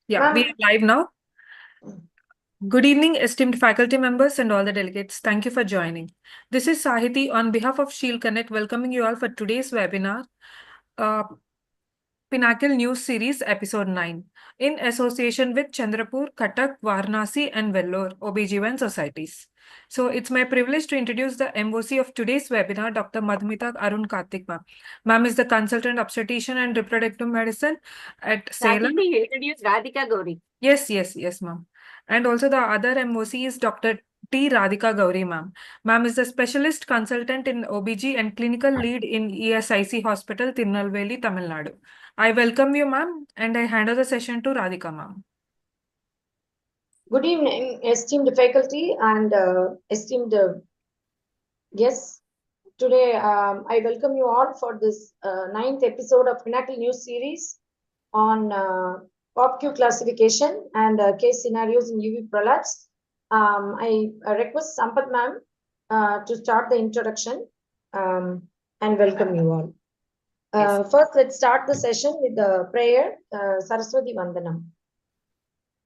Yeah, we Ma'am, are live now. Good evening, esteemed faculty members and all the delegates. Thank you for joining. This is Sahiti on behalf of Shield Connect, welcoming you all for today's webinar, uh, Pinnacle News Series, Episode 9, in association with Chandrapur, Cuttack, Varanasi, and Vellore OBGYN societies. So it's my privilege to introduce the MOC of today's webinar, Dr. Madhumita Arun Karthik ma'am. Ma'am is the consultant obstetrician and reproductive medicine at Salem. Starting to introduce Radhika Gauri. Yes, ma'am. And also the other MOC is Dr. T. Radhika Gauri, ma'am. Ma'am is the specialist consultant in OBG and clinical lead in ESIC Hospital, Tirunelveli, Tamil Nadu. I welcome you, ma'am, and I hand over the session to Radhika, ma'am. good evening, esteemed faculty and esteemed guests. Today, I welcome you all for this ninth episode of Pinnacle News Series on POPQ classification and case scenarios in UV prolapse. I request Sampath ma'am to start the introduction and welcome you all. First, let's start the session with the prayer, Saraswati Vandanam,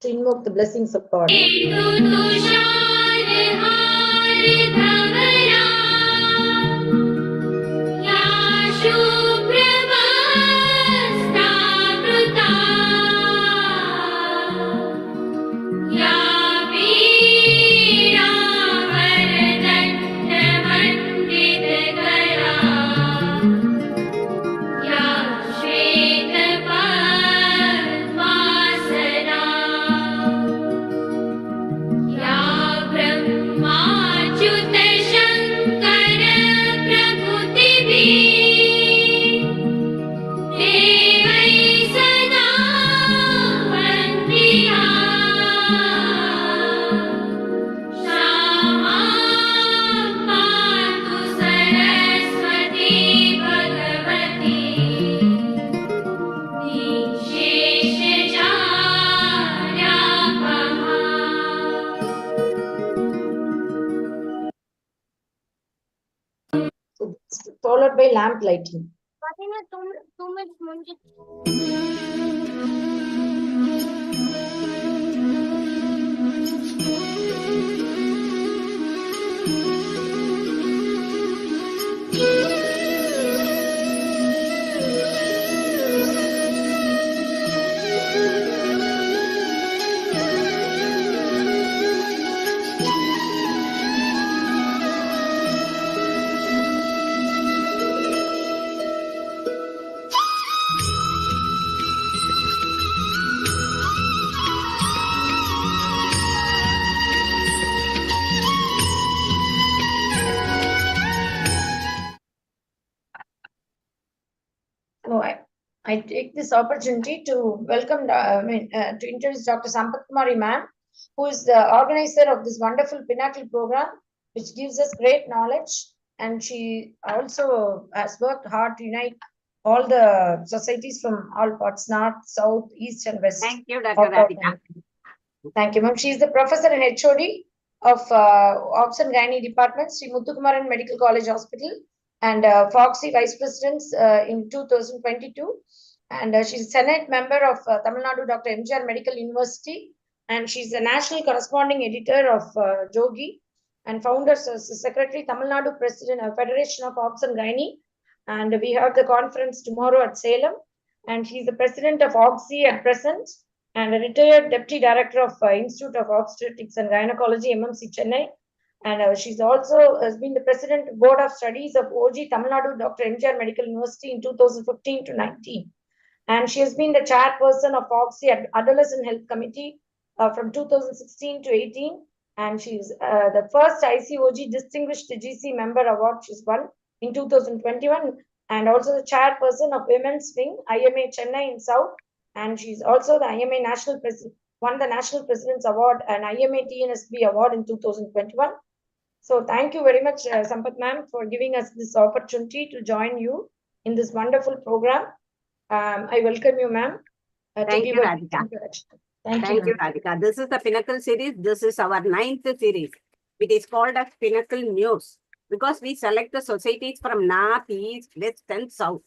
to invoke the blessings of God. Followed by lamp lighting. So I take this opportunity to welcome, to introduce Dr. Sampath Kumari ma'am, who is the organizer of this wonderful Pinnacle program, which gives us great knowledge. And she also has worked hard to unite all the societies from all parts, north, south, east, and west. Thank you, Dr. Radhika. Thank you, ma'am. She is the professor and HOD of Obs and Gynae Department, Sri Muthukumaran Medical College Hospital, and Foxy Vice President in 2022. And she's Senate member of Tamil Nadu Dr. MGR Medical University, and she's the national corresponding editor of Jogi, and founder, secretary, Tamil Nadu President of Federation of Obs and Gynae. And we have the conference tomorrow at Salem, and she's the president of OBGY at present, and a retired deputy director of Institute of Obstetrics and Gynecology, MMC Chennai. And she's also has been the president board of studies of OG Tamil Nadu Dr. MGR Medical University in 2015 to 19. And she has been the chairperson of OBGY Adolescent Health Committee from 2016 to 18. And she's the first ICOG Distinguished GC Member Award she's won in 2021. And also the chairperson of Women's Wing, IMA Chennai in South. And she's also the IMA National President, won the National President's Award and IMA TNSB Award in 2021. So thank you very much, Sampath ma'am, for giving us this opportunity to join you in this wonderful program. I welcome you, ma'am. Thank you, Radhika. Thank you, Radhika. This is the Pinnacle series. This is our 9th series. It is called as Pinnacle News because we select the societies from north, east, west, and south.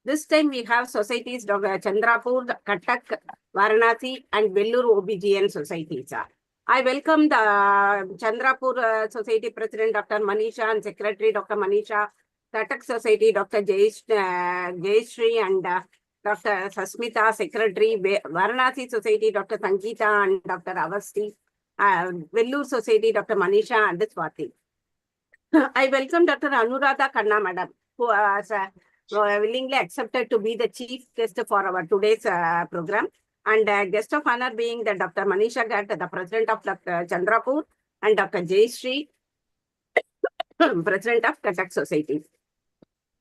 This time we have societies, Dr. Chandrapur, Katak, Varanasi, and Vellore OBGN societies. I welcome the Chandrapur Society President, Dr. Manisha, and Secretary, Dr. Manisha, Katak Society, Dr. Jayashree, and Dr. Sasmita, Secretary, Varanasi Society, Dr. Sangeeta, and Dr. Avasti, Vellore Society, Dr. Manisha, and Swati. I welcome Dr. Anuradha Khanna, Madam, who has willingly accepted to be the chief guest for our today's program. And guest of honor being the Dr. Manisha Ghat, the president of Dr. Chandrapur, and Dr. Jayashree, president of Katak Society.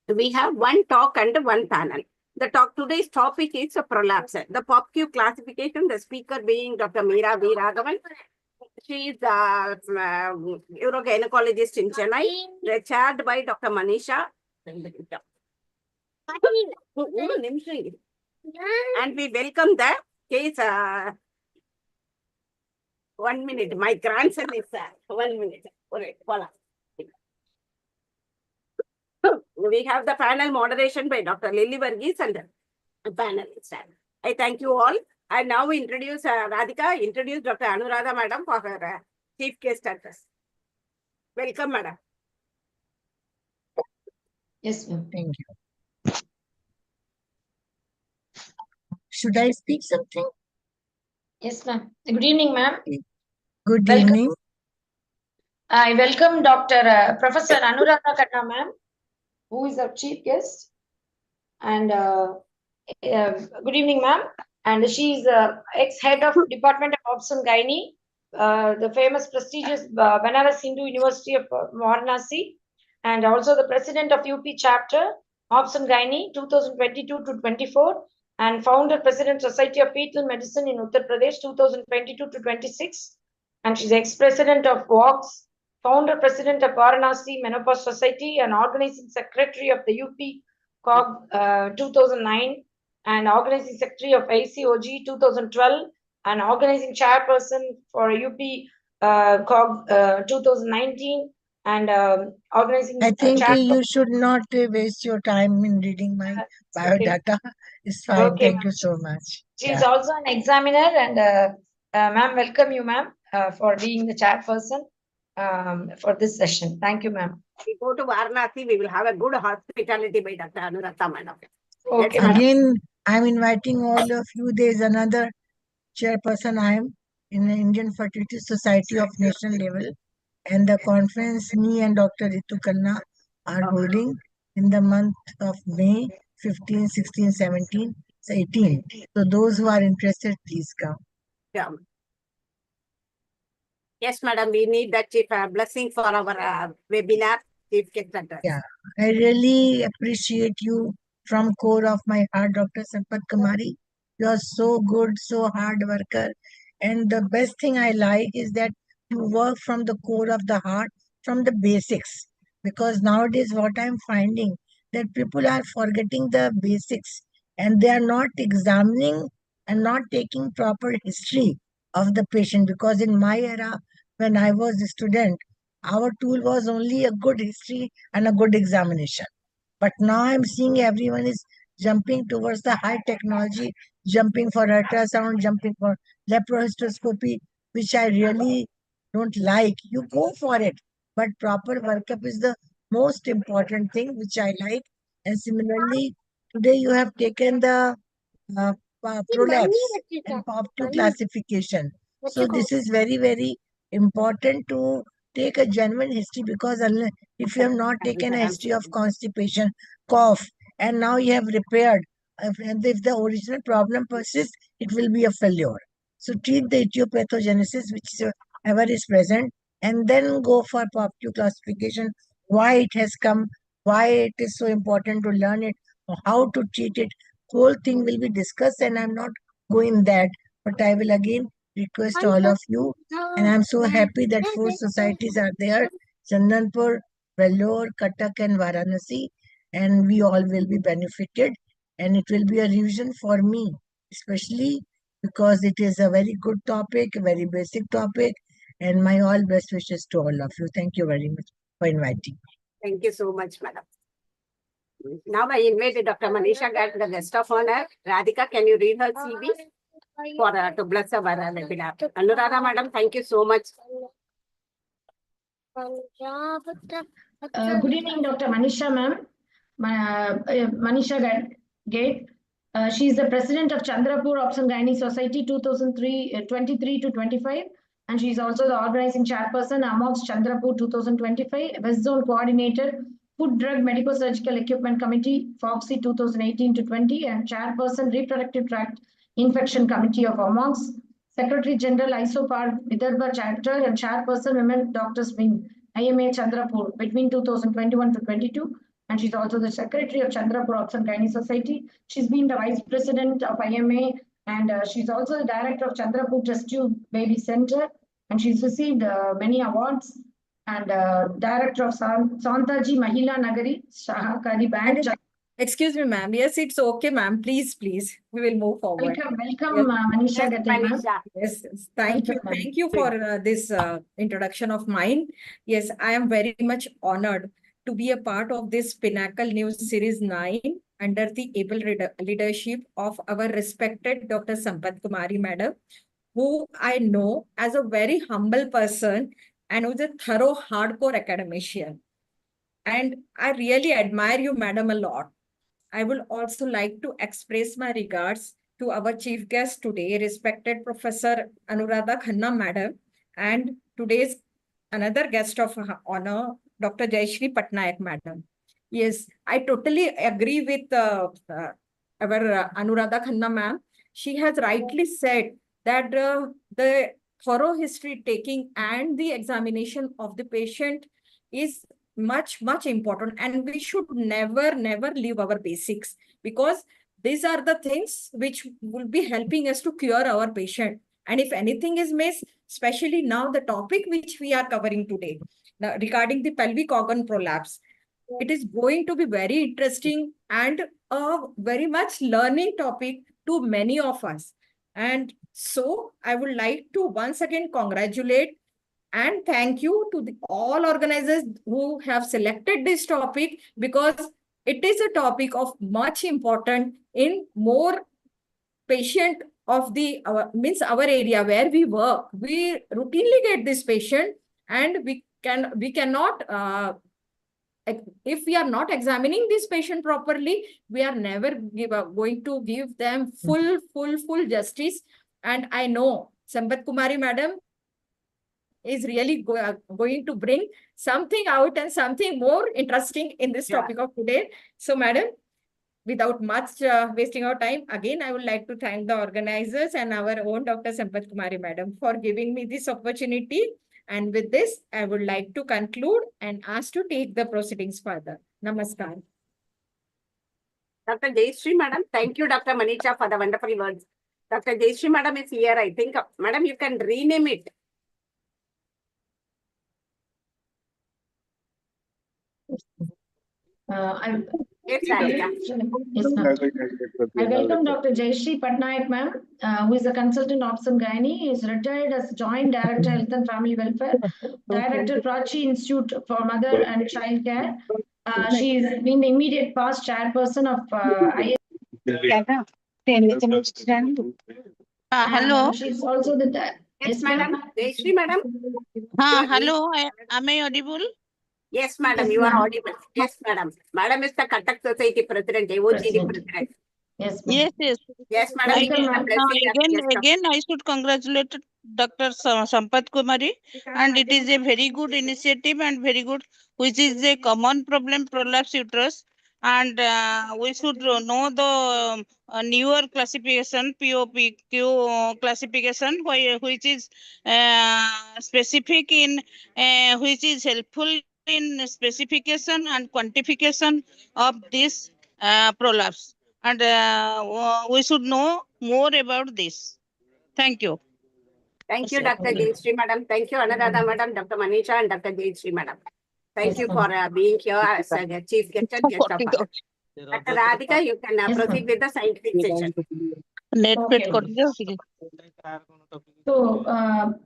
We have one talk and one panel. The today's topic is a prolapse. The POPQ classification, the speaker being Dr. Meera V. Raghavan. She is a urogynecologist in Chennai, chaired by Dr. Manisha. And we welcome the case. 1 minute. My grandson is 1 minute. We have the panel moderation by Dr. Lily Varghese and the panel. I thank you all. I now introduce Radhika, introduce Dr. Anuradha Madam for her chief guest address. Welcome, Madam. Yes, ma'am. Thank you. Should I speak something? Yes, ma'am. Good evening, ma'am. Good Welcome. evening. I welcome Dr. Professor Anuradha Khanna, ma'am, who is our chief guest. And good evening, ma'am. And she is ex-head of Department of Obs and Gynae, the famous prestigious Banaras Hindu University of Varanasi, and also the president of UP chapter, Obs and Gynae, 2022 to 24, and founder president Society of Fetal Medicine in Uttar Pradesh, 2022 to 26. And she's ex-president of WOX, founder president of Varanasi Menopause Society, and organizing secretary of the UP COG 2009, and organizing secretary of ACOG 2012, and organizing chairperson for UP COG 2019, and organizing. I think you should not waste your time in reading my biodata. It's fine. Okay, Thank you so much. She's also an examiner, and ma'am, welcome you, ma'am, for being the chairperson for this session. Thank you, ma'am. We go to Varanasi, we will have a good hospitality by Dr. Anuradha Madam. Okay, Yes, madam. Again, I'm inviting all of you. There is another chairperson. I am in the Indian Fertility Society of national level, and the conference me and Dr. Ritu Khanna are holding in the month of May 15, 16, 17, 18. So those who are interested, please come. Yeah. Yes, madam, we need that chief blessing for our webinar. Chief guest address. Yeah, I really appreciate you from core of my heart, Dr. Sampat Kumari. You are so good, so hard worker. And the best thing I like is that you work from the core of the heart, from the basics. Because nowadays what I'm finding that people are forgetting the basics and they are not examining and not taking proper history of the patient. Because in my era, when I was a student, our tool was only a good history and a good examination. But now I'm seeing everyone is jumping towards the high technology, jumping for ultrasound, jumping for laparoscopy, which I really don't like. You go for it, but proper workup is the most important thing, which I like. And similarly, today you have taken the prolapse and POP2 classification. So this is very, very important to take a genuine history, because if you have not taken a history of constipation, cough, and now you have repaired, and if the original problem persists, it will be a failure. So treat the etiopathogenesis, whichever is present, and then go for POP2 classification, why it has come, why it is so important to learn it, how to treat it. Whole thing will be discussed, and I'm not going that, but I will again request all of you, and I'm so happy that 4 societies are there: Chandanpur, Vellore, Katak, and Varanasi, and we all will be benefited, and it will be a revision for me, especially because it is a very good topic, a very basic topic, and my all best wishes to all of you. Thank you very much for inviting me. Thank you so much, madam. Now I invite Dr. Manisha Garg, the guest of honor. Radhika, can you read her CV for to bless our webinar? Anuradha madam, thank you so much. Good evening, Dr. Manisha ma'am. Manisha Gate. She is the president of Chandrapur Obs and Gynae Society 2023 to 25, and she is also the organizing chairperson amongst Chandrapur 2025, West Zone Coordinator, Food Drug Medical Surgical Equipment Committee, FOXY 2018 to 20, and chairperson Reproductive Tract Infection Committee of AMOX, Secretary General ISOPAR Vidarbha Chapter, and chairperson Women Doctors Wing, IMA Chandrapur between 2021 to 22. And she's also the secretary of Chandrapur Obs and Gynae Society. She's been the vice president of IMA, and she's also the director of Chandrapur Test Tube Baby Center, and she's received many awards. And director of Santaji Mahila Nagari Sahakari Bank. Excuse me, ma'am. Yes, it's okay, ma'am. Please, please. We will move forward. Welcome, Manisha Gate, ma'am. Yes, thank you. Thank you for this introduction of mine. Yes, I am very much honored to be a part of this Pinnacle News Series 9 under the able leadership of our respected Dr. Sampath Kumari madam, who I know as a very humble person and who's a thorough hardcore academician. And I really admire you, madam, a lot. I would also like to express my regards to our chief guest today, respected Professor Anuradha Khanna madam, and today's another guest of honor, Dr. Jayashree Patnaik madam. Yes, I totally agree with our Anuradha Khanna ma'am. She has rightly said that the thorough history taking and the examination of the patient is much important, and we should never leave our basics, because these are the things which will be helping us to cure our patient. And if anything is missed, especially now the topic which we are covering today regarding the pelvic organ prolapse, it is going to be very interesting and a very much learning topic to many of us. And so I would like to once again congratulate and thank you to all organizers who have selected this topic, because it is a topic of much important in more patient of the our area where we work. We routinely get this patient, and we cannot if we are not examining this patient properly, we are never going to give them full justice. And I know Sampath Kumari madam is really going to bring something out and something more interesting in this topic of today. So madam, without much wasting our time, again, I would like to thank the organizers and our own Dr. Sampath Kumari madam for giving me this opportunity. And with this, I would like to conclude and ask to take the proceedings further. Namaskar. Dr. Jayashree madam, thank you, Dr. Manisha, for the wonderful words. Dr. Jayashree madam is here, I think. Madam, you can rename it. Yes, Radhika. Yes, ma'am. I welcome Dr. Jayashree Patnaik, ma'am, who is a consultant Obs and Gynae. He is retired as Joint Director Health and Family Welfare, Director Prachi Institute for Mother and Child Care. She is been the immediate past chairperson of hello. She's also the Yes, madam. Jayashree madam. Hello. Am I audible? Yes, madam, Yes, you are ma'am. audible. Yes, madam. Madam is the Cuttack Society President, AOGD President. Yes, ma'am. Yes. Yes, madam. Welcome, ma'am. Again, I should congratulate Dr. Sampath Kumari, and it is a very good initiative and very good, which is a common problem, prolapse uterus, and we should know the newer classification, POPQ classification, which is specific in, which is helpful in specification and quantification of this prolapse. And we should know more about this. Thank you. Thank you, Dr. Jayashree madam. Thank you, Anuradha madam, Dr. Manisha, and Dr. Jayashree madam. Thank you for being here as a chief guest and guest of honor. Dr. Radhika, you can proceed with the scientific session.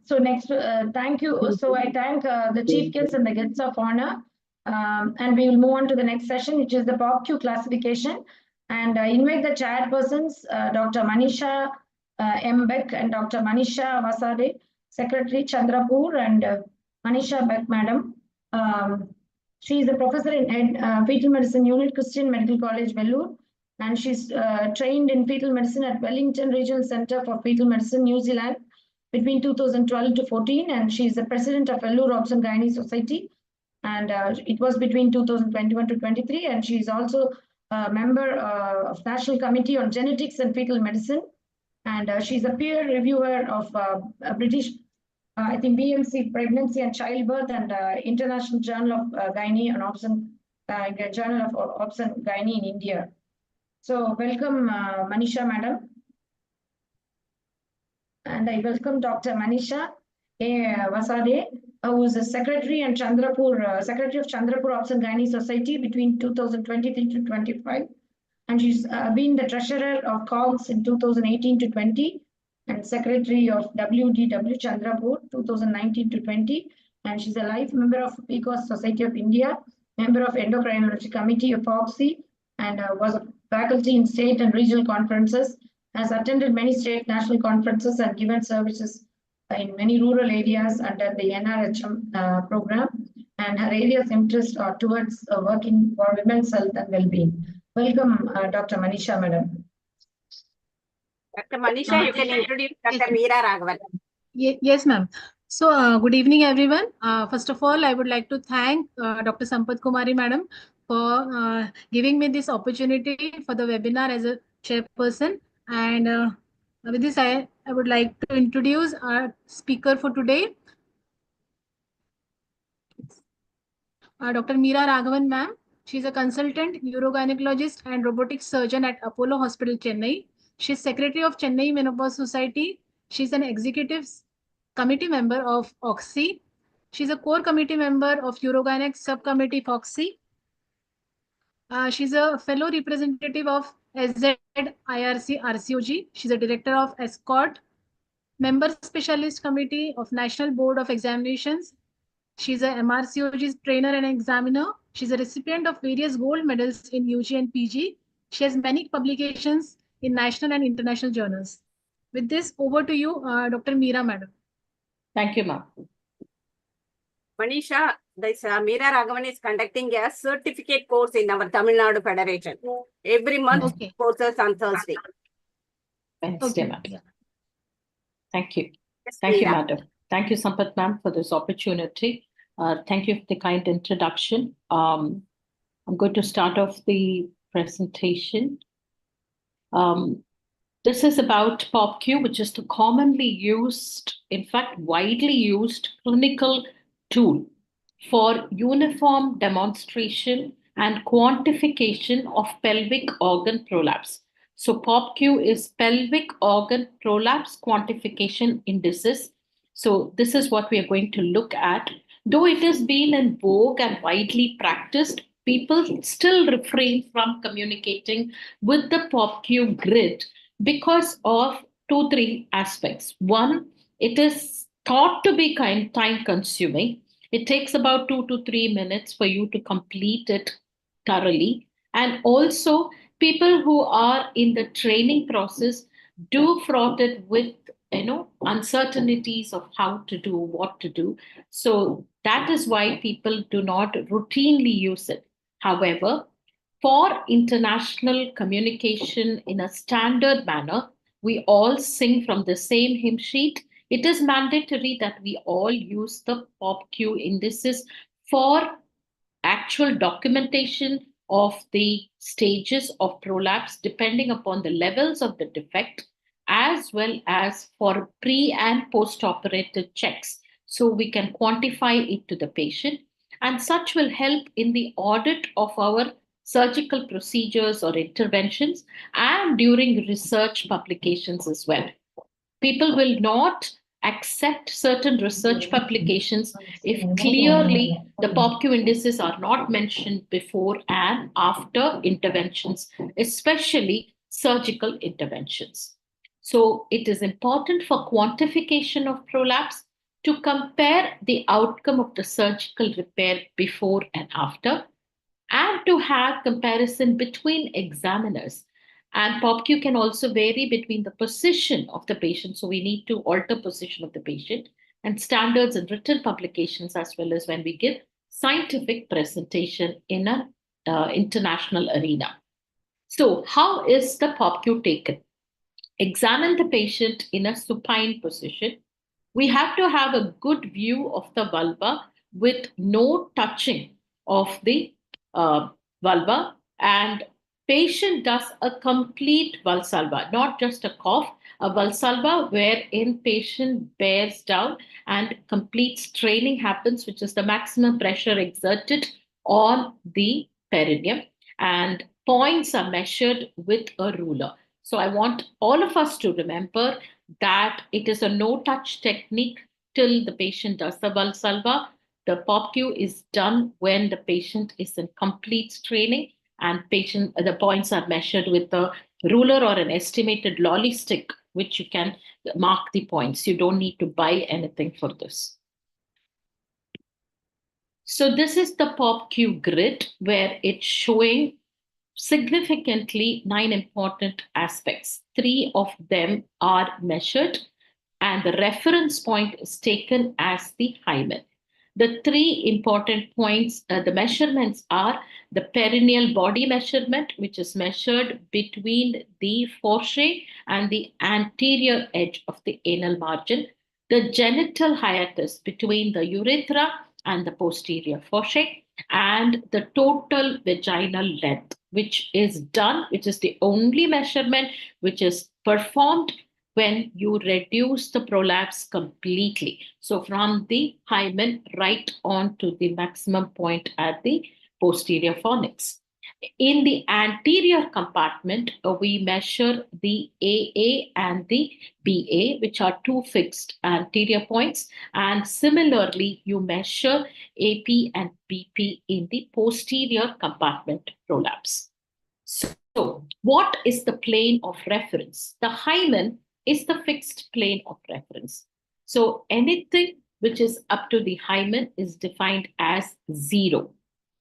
So next, thank you. So I thank the chief guests and the guests of honor And we will move on to the next session, which is the POPQ classification. And I invite the chairpersons, Dr. Manisha M. Beck and Dr. Manisha Vasade, Secretary Chandrapur, and Manisha Beck, Madam. She is a professor in fetal medicine unit, Christian Medical College, Vellore, and she's trained in fetal medicine at Wellington Regional Center for Fetal Medicine, New Zealand, between 2012 to 14, and she is the president of Vellore Obs and Gynae Society, and it was between 2021 to 23, and she is also a member of National Committee on Genetics and Fetal Medicine, and she's a peer reviewer of a British, I think, BMC Pregnancy and Childbirth, and International Journal of Gynae and Obs and Journal of Obs and Gynae in India. So welcome, Manisha, Madam. And I welcome Dr. Manisha Vasade, who is the Secretary and Secretary of Chandrapur Obs and Gynae Society between 2023 to 25. And she's been the Treasurer of COGS in 2018 to 20, and Secretary of WDW Chandrapur 2019 to 20. And she's a life member of PCOS Society of India, member of Endocrinology Committee of FOXI, and was a faculty in state and regional conferences, has attended many state national conferences and given services in many rural areas under the NRHM program, and her areas of interest are towards working for women's health and well-being. Welcome, Dr. Manisha, Madam. Dr. Manisha, you can introduce Dr. Meera Raghavan. Yes, ma'am. So, good evening, everyone. First of all, I would like to thank Dr. Sampath Kumari, madam, for giving me this opportunity for the webinar as a chairperson. And with this, I would like to introduce our speaker for today, Dr. Meera Raghavan, ma'am. She's a consultant urogynecologist and robotic surgeon at Apollo Hospital, Chennai. She's secretary of Chennai Menopause Society. She's an executive committee member of OXY. She's a core committee member of Urogynec subcommittee FOXY. She's a fellow representative of SZIRC RCOG. She's a director of ESCOT, member specialist committee of National Board of Examinations. She's a MRCOG trainer and examiner. She's a recipient of various gold medals in UG and PG. She has many publications in national and international journals. With this, over to you, Dr. Meera, madam. Thank you, ma'am. Manisha, this Meera Raghavan is conducting a certificate course in our Tamil Nadu Federation. Every month, courses on Thursday. Wednesday, ma'am. Yeah. Thank you. Yes, Thank you, Meera. madam. Thank you, Sampath, ma'am, for this opportunity. Thank you for the kind introduction. I'm going to start off the presentation. This is about POPQ, which is the commonly used, in fact, widely used clinical tool for uniform demonstration and quantification of pelvic organ prolapse. So POPQ is pelvic organ prolapse quantification indices. So this is what we are going to look at. Though it has been in vogue and widely practiced, people still refrain from communicating with the POPQ grid because of 2-3 aspects. One, it is thought to be time consuming. It takes about 2 to 3 minutes for you to complete it thoroughly. And also, people who are in the training process do fraught it with uncertainties of how to do, what to do. So that is why people do not routinely use it. However, for international communication in a standard manner, we all sing from the same hymn sheet. It is mandatory that we all use the POPQ indices for actual documentation of the stages of prolapse depending upon the levels of the defect, as well as for pre and post-operative checks. So we can quantify it to the patient, and such will help in the audit of our surgical procedures or interventions and during research publications as well. People will not accept certain research publications if clearly the POPQ indices are not mentioned before and after interventions, especially surgical interventions. So it is important for quantification of prolapse to compare the outcome of the surgical repair before and after, and to have comparison between examiners. And POPQ can also vary between the position of the patient. So we need to alter position of the patient, and standards and written publications, as well as when we give scientific presentation in an international arena. So how is the POPQ taken? Examine the patient in a supine position. We have to have a good view of the vulva with no touching of the vulva, and patient does a complete valsalva, not just a cough, a valsalva wherein patient bears down and complete straining happens, which is the maximum pressure exerted on the perineum, and points are measured with a ruler. So I want all of us to remember that it is a no-touch technique till the patient does the valsalva. The POPQ is done when the patient is in complete straining, and the points are measured with a ruler or an estimated lolly stick, which you can mark the points. You don't need to buy anything for this. So this is the POPQ grid, where it's showing significantly 9 important aspects. 3 of them are measured, and the reference point is taken as the hymen. The 3 important points, the measurements are the perineal body measurement, which is measured between the fourchette and the anterior edge of the anal margin, the genital hiatus between the urethra and the posterior fourchette, and the total vaginal length, which is the only measurement which is performed when you reduce the prolapse completely. So from the hymen right on to the maximum point at the posterior fornix. In the anterior compartment, we measure the AA and the BA, which are 2 fixed anterior points. And similarly, you measure AP and BP in the posterior compartment prolapse. So what is the plane of reference? The hymen is the fixed plane of reference. So anything which is up to the hymen is defined as 0.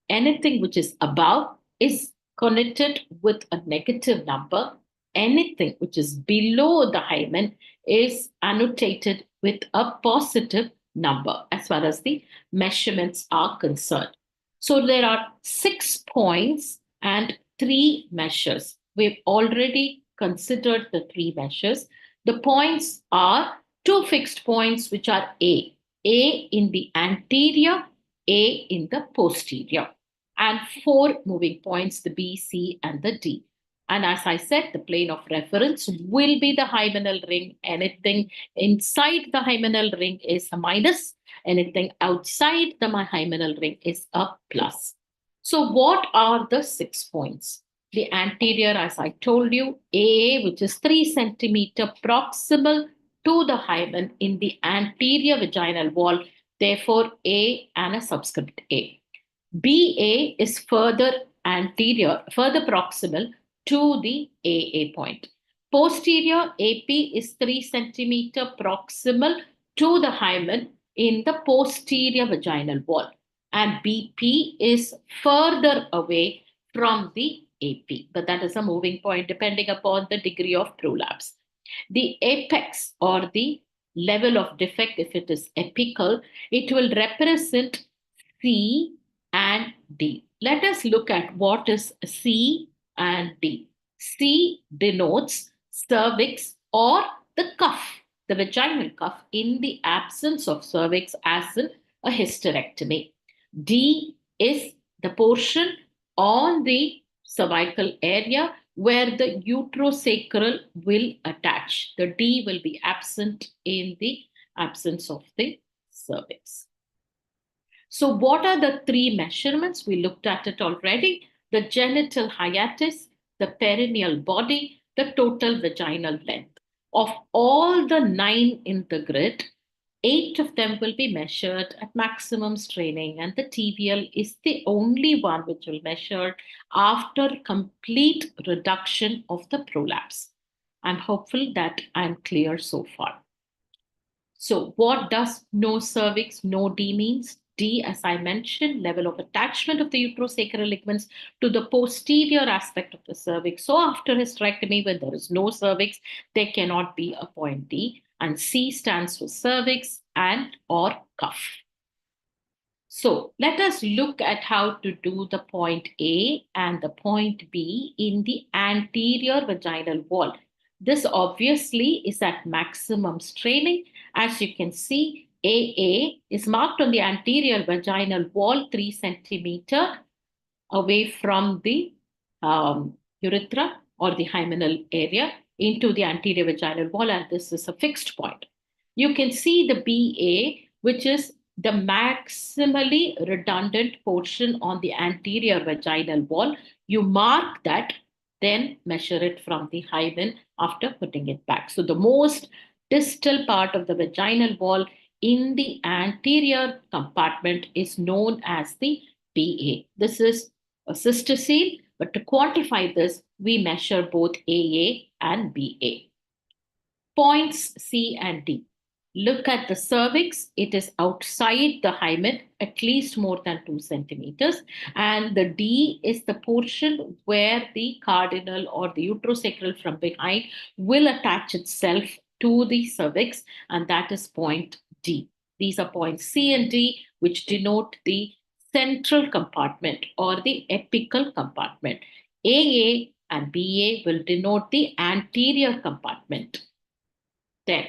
Anything which is above is connected with a negative number. Anything which is below the hymen is annotated with a positive number as far as the measurements are concerned. So there are 6 points and 3 measures. We've already considered the 3 measures. The points are 2 fixed points, which are A in the anterior, A in the posterior, and 4 moving points, the B, C, and the D. And as I said, the plane of reference will be the hymenal ring. Anything inside the hymenal ring is a minus. Anything outside the hymenal ring is a plus. So what are the 6 points? The anterior, as I told you, A, which is 3 centimeter proximal to the hymen in the anterior vaginal wall, therefore A and a subscript A. BA is further anterior, further proximal to the AA point. Posterior AP is 3 centimeter proximal to the hymen in the posterior vaginal wall, and BP is further away from the AP, but that is a moving point depending upon the degree of prolapse. The apex, or the level of defect, if it is apical, it will represent C and D. Let us look at what is C and D. C denotes cervix or the cuff, the vaginal cuff, in the absence of cervix, as in a hysterectomy. D is the portion on the cervical area where the uterosacral will attach. The D will be absent in the absence of the cervix. So what are the 3 measurements? We looked at it already. The genital hiatus, the perineal body, the total vaginal length. Of all the 9 in the grid, 8 of them will be measured at maximum straining, and the TVL is the only one which will measure after complete reduction of the prolapse. I'm hopeful that I'm clear so far. So what does no cervix, no D means? D, as I mentioned, level of attachment of the uterosacral ligaments to the posterior aspect of the cervix. So after hysterectomy, when there is no cervix, there cannot be a point D. And C stands for cervix and or cuff. So let us look at how to do the point A and the point B in the anterior vaginal wall. This obviously is at maximum straining. As you can see, AA is marked on the anterior vaginal wall 3 centimeter away from the urethra or the hymenal area into the anterior vaginal wall, and this is a fixed point. You can see the BA, which is the maximally redundant portion on the anterior vaginal wall. You mark that, then measure it from the hymen after putting it back. So the most distal part of the vaginal wall in the anterior compartment is known as the BA. This is a cystocele, but to quantify this, we measure both AA and BA. Points C and D. Look at the cervix. It is outside the hymen, at least more than 2 centimeters. And the D is the portion where the cardinal or the uterosacral from behind will attach itself to the cervix, and that is point D. These are points C and D, which denote the central compartment or the apical compartment. AA and BA will denote the anterior compartment. Then,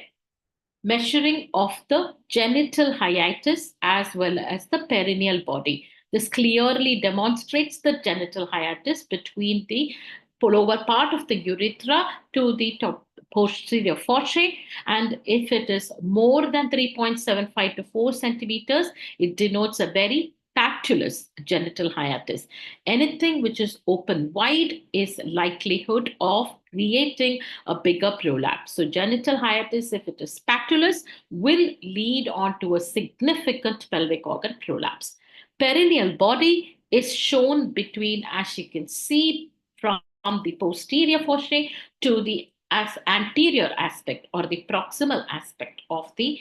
measuring of the genital hiatus as well as the perineal body. This clearly demonstrates the genital hiatus between the lower part of the urethra to the top posterior fossa, and if it is more than 3.75 to 4 centimeters, it denotes a very patulous genital hiatus. Anything which is open wide is likelihood of creating a bigger prolapse. So genital hiatus, if it is patulous, will lead on to a significant pelvic organ prolapse. Perineal body is shown between, as you can see, from the posterior fossa to the anterior aspect or the proximal aspect of the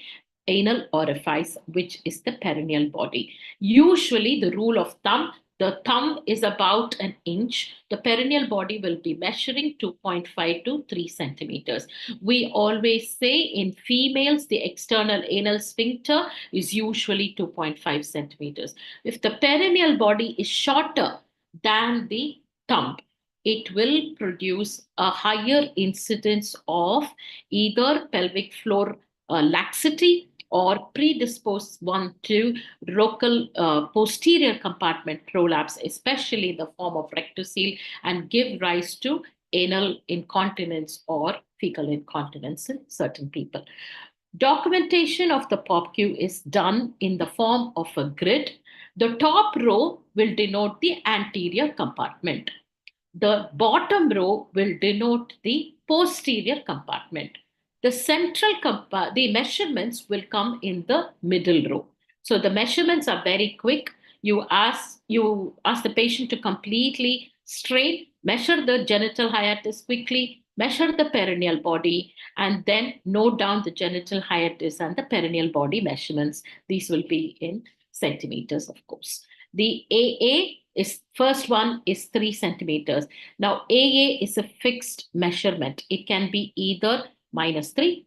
anal orifice, which is the perineal body. Usually, the rule of thumb, the thumb is about an inch. The perineal body will be measuring 2.5 to 3 centimeters. We always say in females, the external anal sphincter is usually 2.5 centimeters. If the perineal body is shorter than the thumb, it will produce a higher incidence of either pelvic floor laxity or predispose one to local posterior compartment prolapse, especially in the form of rectocele, and give rise to anal incontinence or fecal incontinence in certain people. Documentation of the POPQ is done in the form of a grid. The top row will denote the anterior compartment. The bottom row will denote the posterior compartment. The the measurements will come in the middle row. So the measurements are very quick. You ask the patient to completely strain, measure the genital hiatus quickly, measure the perineal body, and then note down the genital hiatus and the perineal body measurements. These will be in centimeters, of course. The AA is first one is 3 centimeters. Now, AA is a fixed measurement. It can be either -3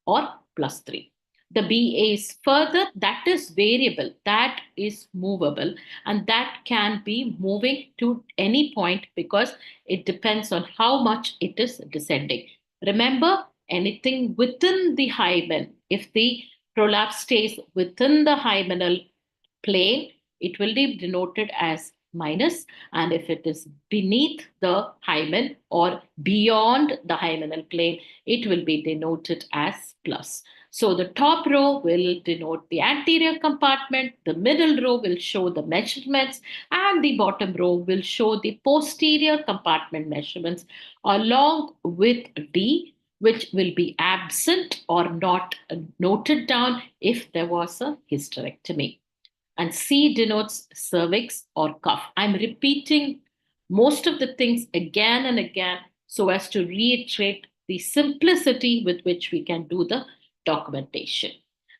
or +3. The BA is further, that is variable, that is movable, and that can be moving to any point because it depends on how much it is descending. Remember, anything within the hymen, if the prolapse stays within the hymenal plane, it will be denoted as minus, and if it is beneath the hymen or beyond the hymenal plane, it will be denoted as plus. So the top row will denote the anterior compartment, the middle row will show the measurements, and the bottom row will show the posterior compartment measurements along with D, which will be absent or not noted down if there was a hysterectomy. And C denotes cervix or cuff. I'm repeating most of the things again and again so as to reiterate the simplicity with which we can do the documentation.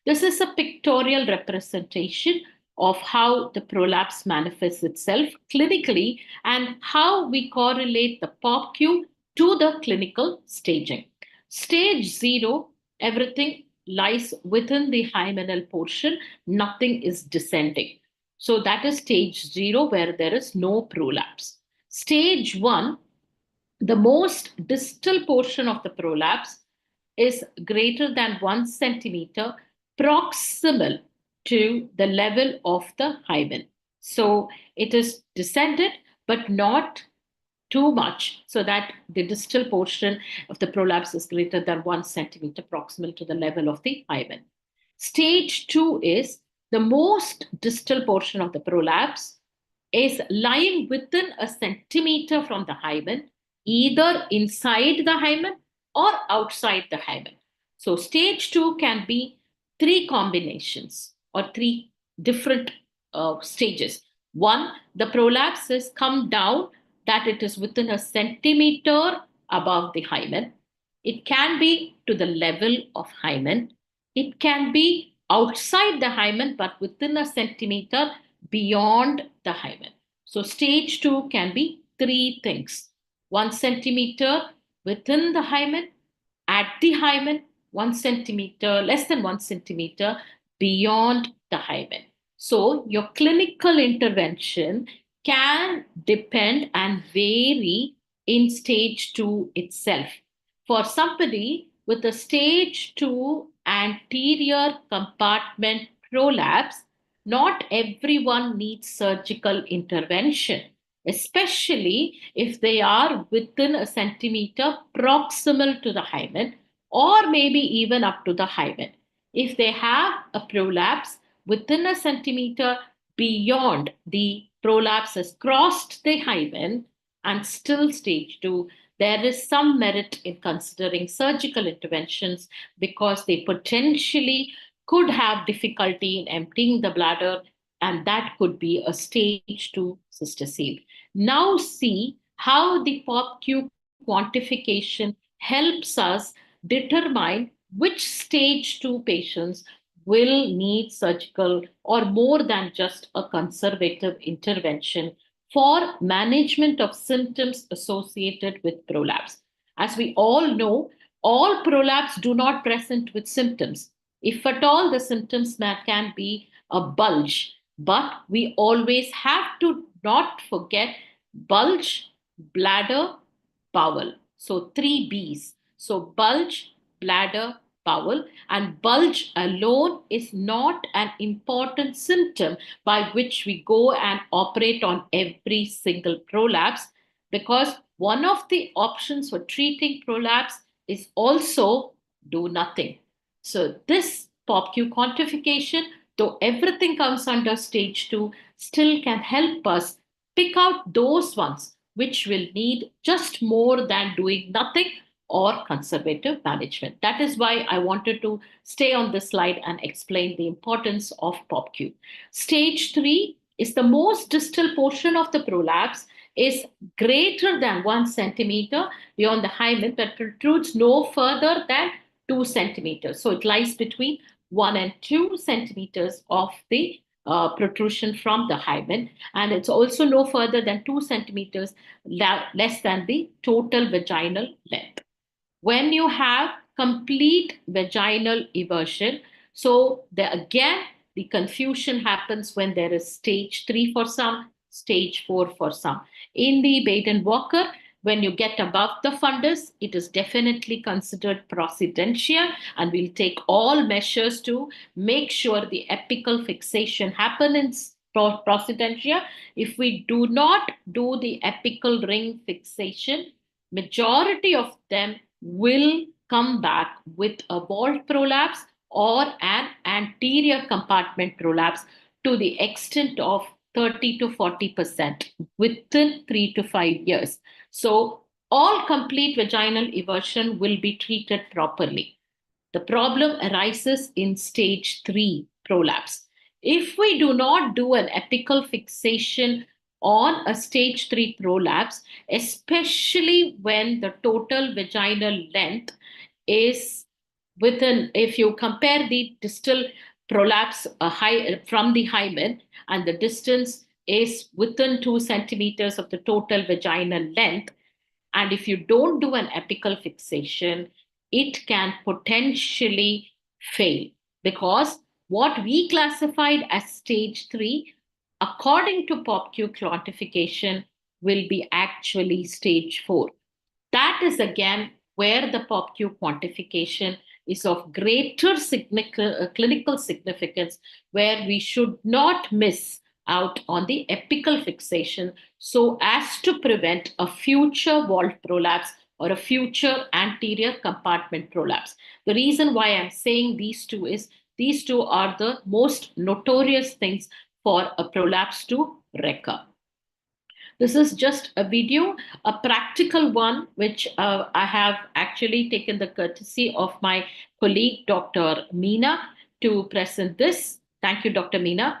This is a pictorial representation of how the prolapse manifests itself clinically and how we correlate the POPQ to the clinical staging. Stage 0, everything lies within the hymenal portion, nothing is descending. So that is stage 0 where there is no prolapse. Stage 1, the most distal portion of the prolapse is greater than 1 centimeter proximal to the level of the hymen. So it is descended, but not too much, so that the distal portion of the prolapse is greater than 1 centimeter proximal to the level of the hymen. Stage 2 is the most distal portion of the prolapse is lying within a centimeter from the hymen, either inside the hymen or outside the hymen. So, stage 2 can be 3 combinations or 3 different stages. One, the prolapse has come down that it is within a centimeter above the hymen. It can be to the level of hymen. It can be outside the hymen but within a centimeter beyond the hymen. So stage 2 can be 3 things. 1 centimeter within the hymen, at the hymen, 1 centimeter, less than 1 centimeter beyond the hymen. So your clinical intervention can depend and vary in stage 2 itself. For somebody with a stage 2 anterior compartment prolapse, not everyone needs surgical intervention, especially if they are within a centimeter proximal to the hymen or maybe even up to the hymen. If they have a prolapse within a centimeter beyond the prolapse has crossed the hymen and still stage 2, there is some merit in considering surgical interventions because they potentially could have difficulty in emptying the bladder, and that could be a stage 2 cystocele. Now see how the POPQ quantification helps us determine which stage 2 patients will need surgical or more than just a conservative intervention for management of symptoms associated with prolapse. As we all know, all prolapse do not present with symptoms. If at all, the symptoms can be a bulge, but we always have to not forget bulge, bladder, bowel. So 3 B's. So bulge, bladder, bowel, and bulge alone is not an important symptom by which we go and operate on every single prolapse, because one of the options for treating prolapse is also do nothing. So this POPQ quantification, though everything comes under stage 2, still can help us pick out those ones which will need just more than doing nothing or conservative management. That is why I wanted to stay on this slide and explain the importance of POPQ. Stage 3 is the most distal portion of the prolapse, is greater than 1 centimeter beyond the hymen, but protrudes no further than 2 centimeters. So it lies between 1 and 2 centimeters of the protrusion from the hymen, and it's also no further than 2 centimeters less than the total vaginal length. When you have complete vaginal eversion, so again, the confusion happens when there is stage 3 for some, stage 4 for some. In the Baden-Walker, when you get above the fundus, it is definitely considered procedentia, and we'll take all measures to make sure the apical fixation happens in procedentia. If we do not do the apical ring fixation, majority of them will come back with a vault prolapse or an anterior compartment prolapse to the extent of 30 to 40% within 3 to 5 years. So all complete vaginal eversion will be treated properly. The problem arises in stage 3 prolapse. If we do not do an apical fixation on a stage 3 prolapse, especially when the total vaginal length is if you compare the distal prolapse from the hymen, and the distance is within 2 centimeters of the total vaginal length, and if you don't do an apical fixation, it can potentially fail, because what we classified as stage 3, according to POPQ quantification, will be actually stage 4. That is again where the POPQ quantification is of greater clinical significance, where we should not miss out on the apical fixation so as to prevent a future vault prolapse or a future anterior compartment prolapse. The reason why I'm saying these two is these two are the most notorious things for a prolapse to recur. This is just a video, a practical one, which I have actually taken the courtesy of my colleague, Dr. Meena, to present this. Thank you, Dr. Meena.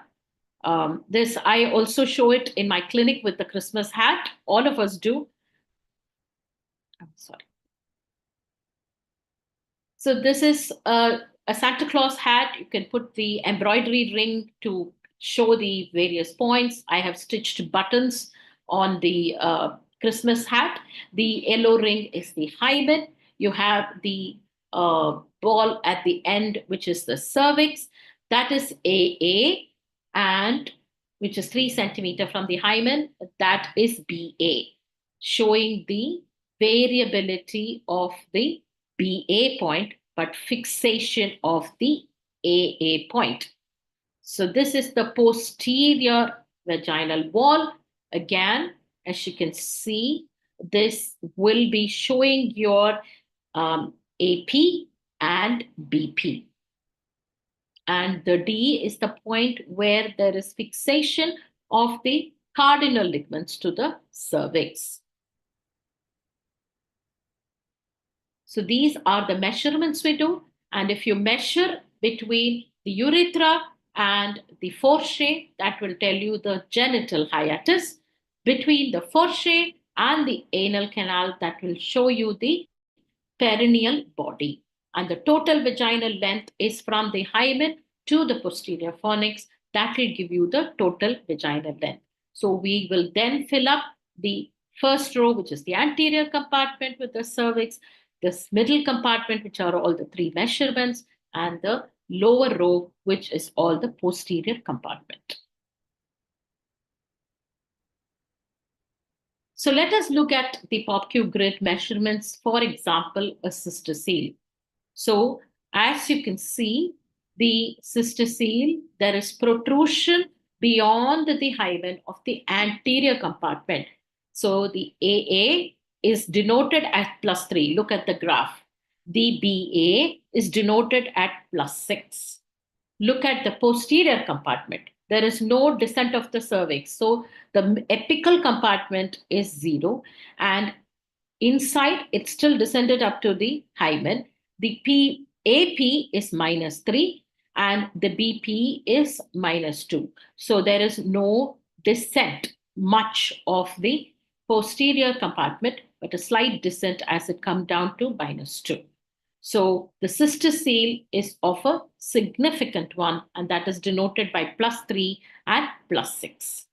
This, I also show it in my clinic with the Christmas hat. All of us do. I'm sorry. So this is a Santa Claus hat. You can put the embroidery ring to show the various points. I have stitched buttons on the Christmas hat. The yellow ring is the hymen. You have the ball at the end, which is the cervix. That is AA, and which is 3 centimeters from the hymen. That is BA, showing the variability of the BA point, but fixation of the AA point. So this is the posterior vaginal wall. Again, as you can see, this will be showing your AP and BP. And the D is the point where there is fixation of the cardinal ligaments to the cervix. So these are the measurements we do. And if you measure between the urethra and the fourchette, that will tell you the genital hiatus. Between the fourchette and the anal canal, that will show you the perineal body. And the total vaginal length is from the hymen to the posterior fornix. That will give you the total vaginal length. So we will then fill up the first row, which is the anterior compartment with the cervix, this middle compartment, which are all the 3 measurements, and the lower row, which is all the posterior compartment. So let us look at the POPQ grid measurements, for example, a cystocele. So as you can see, the cystocele, there is protrusion beyond the hymen of the anterior compartment. So the AA is denoted as +3. Look at the graph. The BA is denoted at +6. Look at the posterior compartment. There is no descent of the cervix. So the apical compartment is 0. And inside, it's still descended up to the hymen. The AP is -3 and the BP is -2. So there is no descent much of the posterior compartment, but a slight descent as it comes down to -2. So the cystocele is of a significant one, and that is denoted by +3 and +6.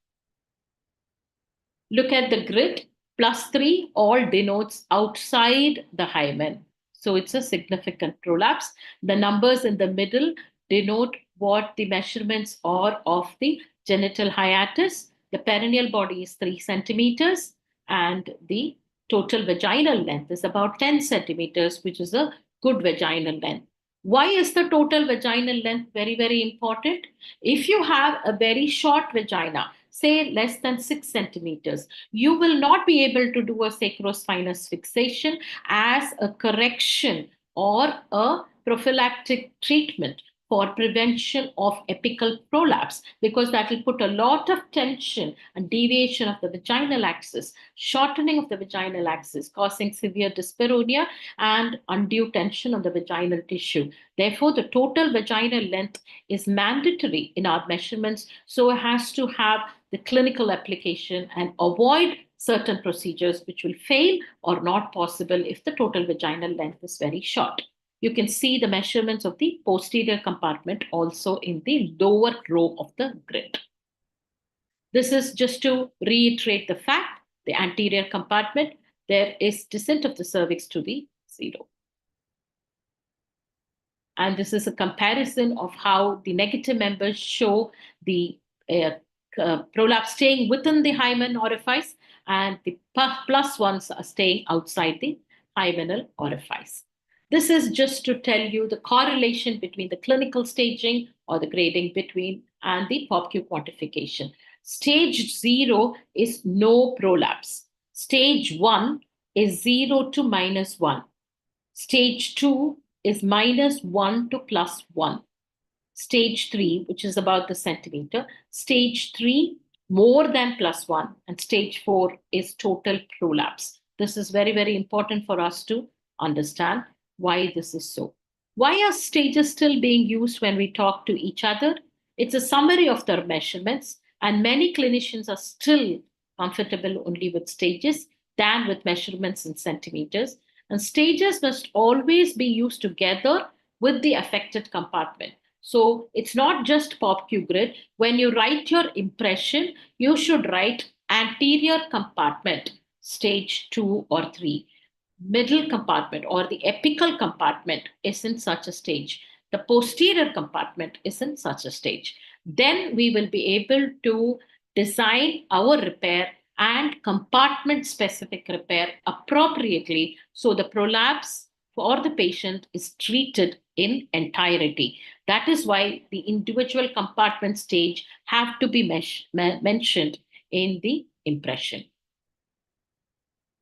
Look at the grid. +3 all denotes outside the hymen. So it's a significant prolapse. The numbers in the middle denote what the measurements are of the genital hiatus. The perineal body is 3 centimeters, and the total vaginal length is about 10 centimeters, which is a good vaginal length. Why is the total vaginal length very, very important? If you have a very short vagina, say less than 6 centimeters, you will not be able to do a sacrospinous fixation as a correction or a prophylactic treatment for prevention of apical prolapse, because that will put a lot of tension and deviation of the vaginal axis, shortening of the vaginal axis, causing severe dyspareunia and undue tension on the vaginal tissue. Therefore, the total vaginal length is mandatory in our measurements, so it has to have the clinical application and avoid certain procedures which will fail or not possible if the total vaginal length is very short. You can see the measurements of the posterior compartment also in the lower row of the grid. This is just to reiterate the fact, the anterior compartment, there is descent of the cervix to the 0. And this is a comparison of how the negative members show the prolapse staying within the hymen orifice, and the plus ones are staying outside the hymenal orifice. This is just to tell you the correlation between the clinical staging or the grading between and the POPQ quantification. Stage 0 is no prolapse. Stage 1 is 0 to -1. Stage 2 is -1 to +1. Stage 3, which is about the centimeter. Stage 3, more than +1. And stage 4 is total prolapse. This is very, very important for us to understand why this is so. Why are stages still being used when we talk to each other? It's a summary of their measurements, and many clinicians are still comfortable only with stages than with measurements in centimeters. And stages must always be used together with the affected compartment. So it's not just POPQ grid. When you write your impression, you should write anterior compartment, stage 2 or 3. Middle compartment or the apical compartment is in such a stage. The posterior compartment is in such a stage. Then we will be able to design our repair and compartment specific repair appropriately, so the prolapse for the patient is treated in entirety. That is why the individual compartment stage have to be mentioned in the impression.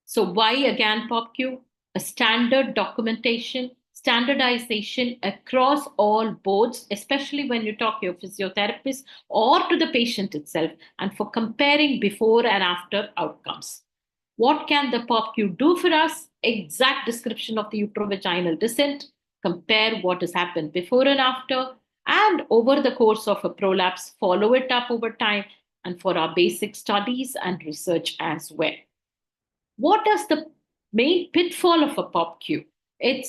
So why again POPQ? A standard documentation, standardization across all boards, especially when you talk to your physiotherapist or to the patient itself, and for comparing before and after outcomes. What can the POPQ do for us? Exact description of the uterovaginal descent, compare what has happened before and after, and over the course of a prolapse, follow it up over time, and for our basic studies and research as well. What is the main pitfall of a POPQ? It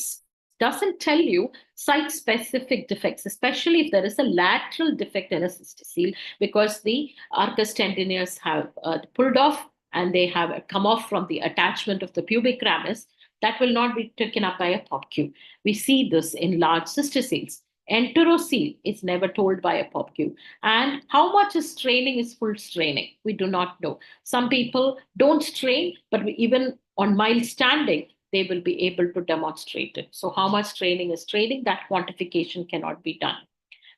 doesn't tell you site-specific defects, especially if there is a lateral defect in a cystocele, because the arcus tendineus have pulled off and they have come off from the attachment of the pubic ramus. That will not be taken up by a POPQ. We see this in large cystoceles. Enterocele is never told by a POPQ. And how much is straining is full straining? We do not know. Some people don't strain, but even on mild standing, they will be able to demonstrate it. So how much straining is straining, that quantification cannot be done.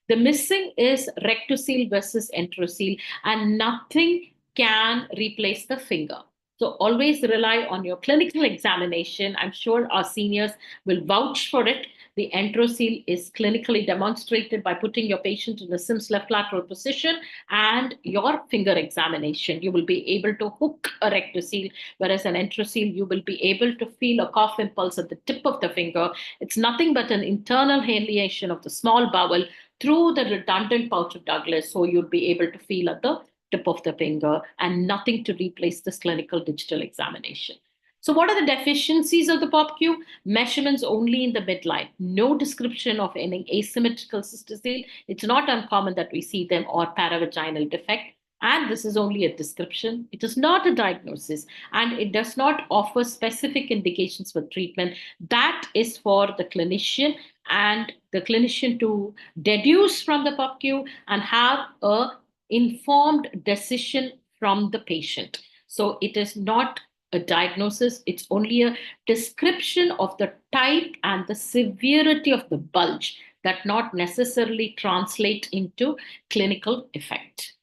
The missing is rectocele versus enterocele, and nothing can replace the finger. So always rely on your clinical examination. I'm sure our seniors will vouch for it. The enterocele is clinically demonstrated by putting your patient in a Sims left lateral position and your finger examination. You will be able to hook a rectocele, whereas an enterocele, you will be able to feel a cough impulse at the tip of the finger. It's nothing but an internal herniation of the small bowel through the redundant pouch of Douglas. So you'll be able to feel at the tip of the finger, and nothing to replace this clinical digital examination. So what are the deficiencies of the POPQ? Measurements only in the midline. No description of any asymmetrical cystocele. It's not uncommon that we see them, or paravaginal defect. And this is only a description. It is not a diagnosis, and it does not offer specific indications for treatment. That is for the clinician and the clinician to deduce from the POPQ and have a informed decision from the patient. So it is not a diagnosis, it's only a description of the type and the severity of the bulge that not necessarily translate into clinical effect.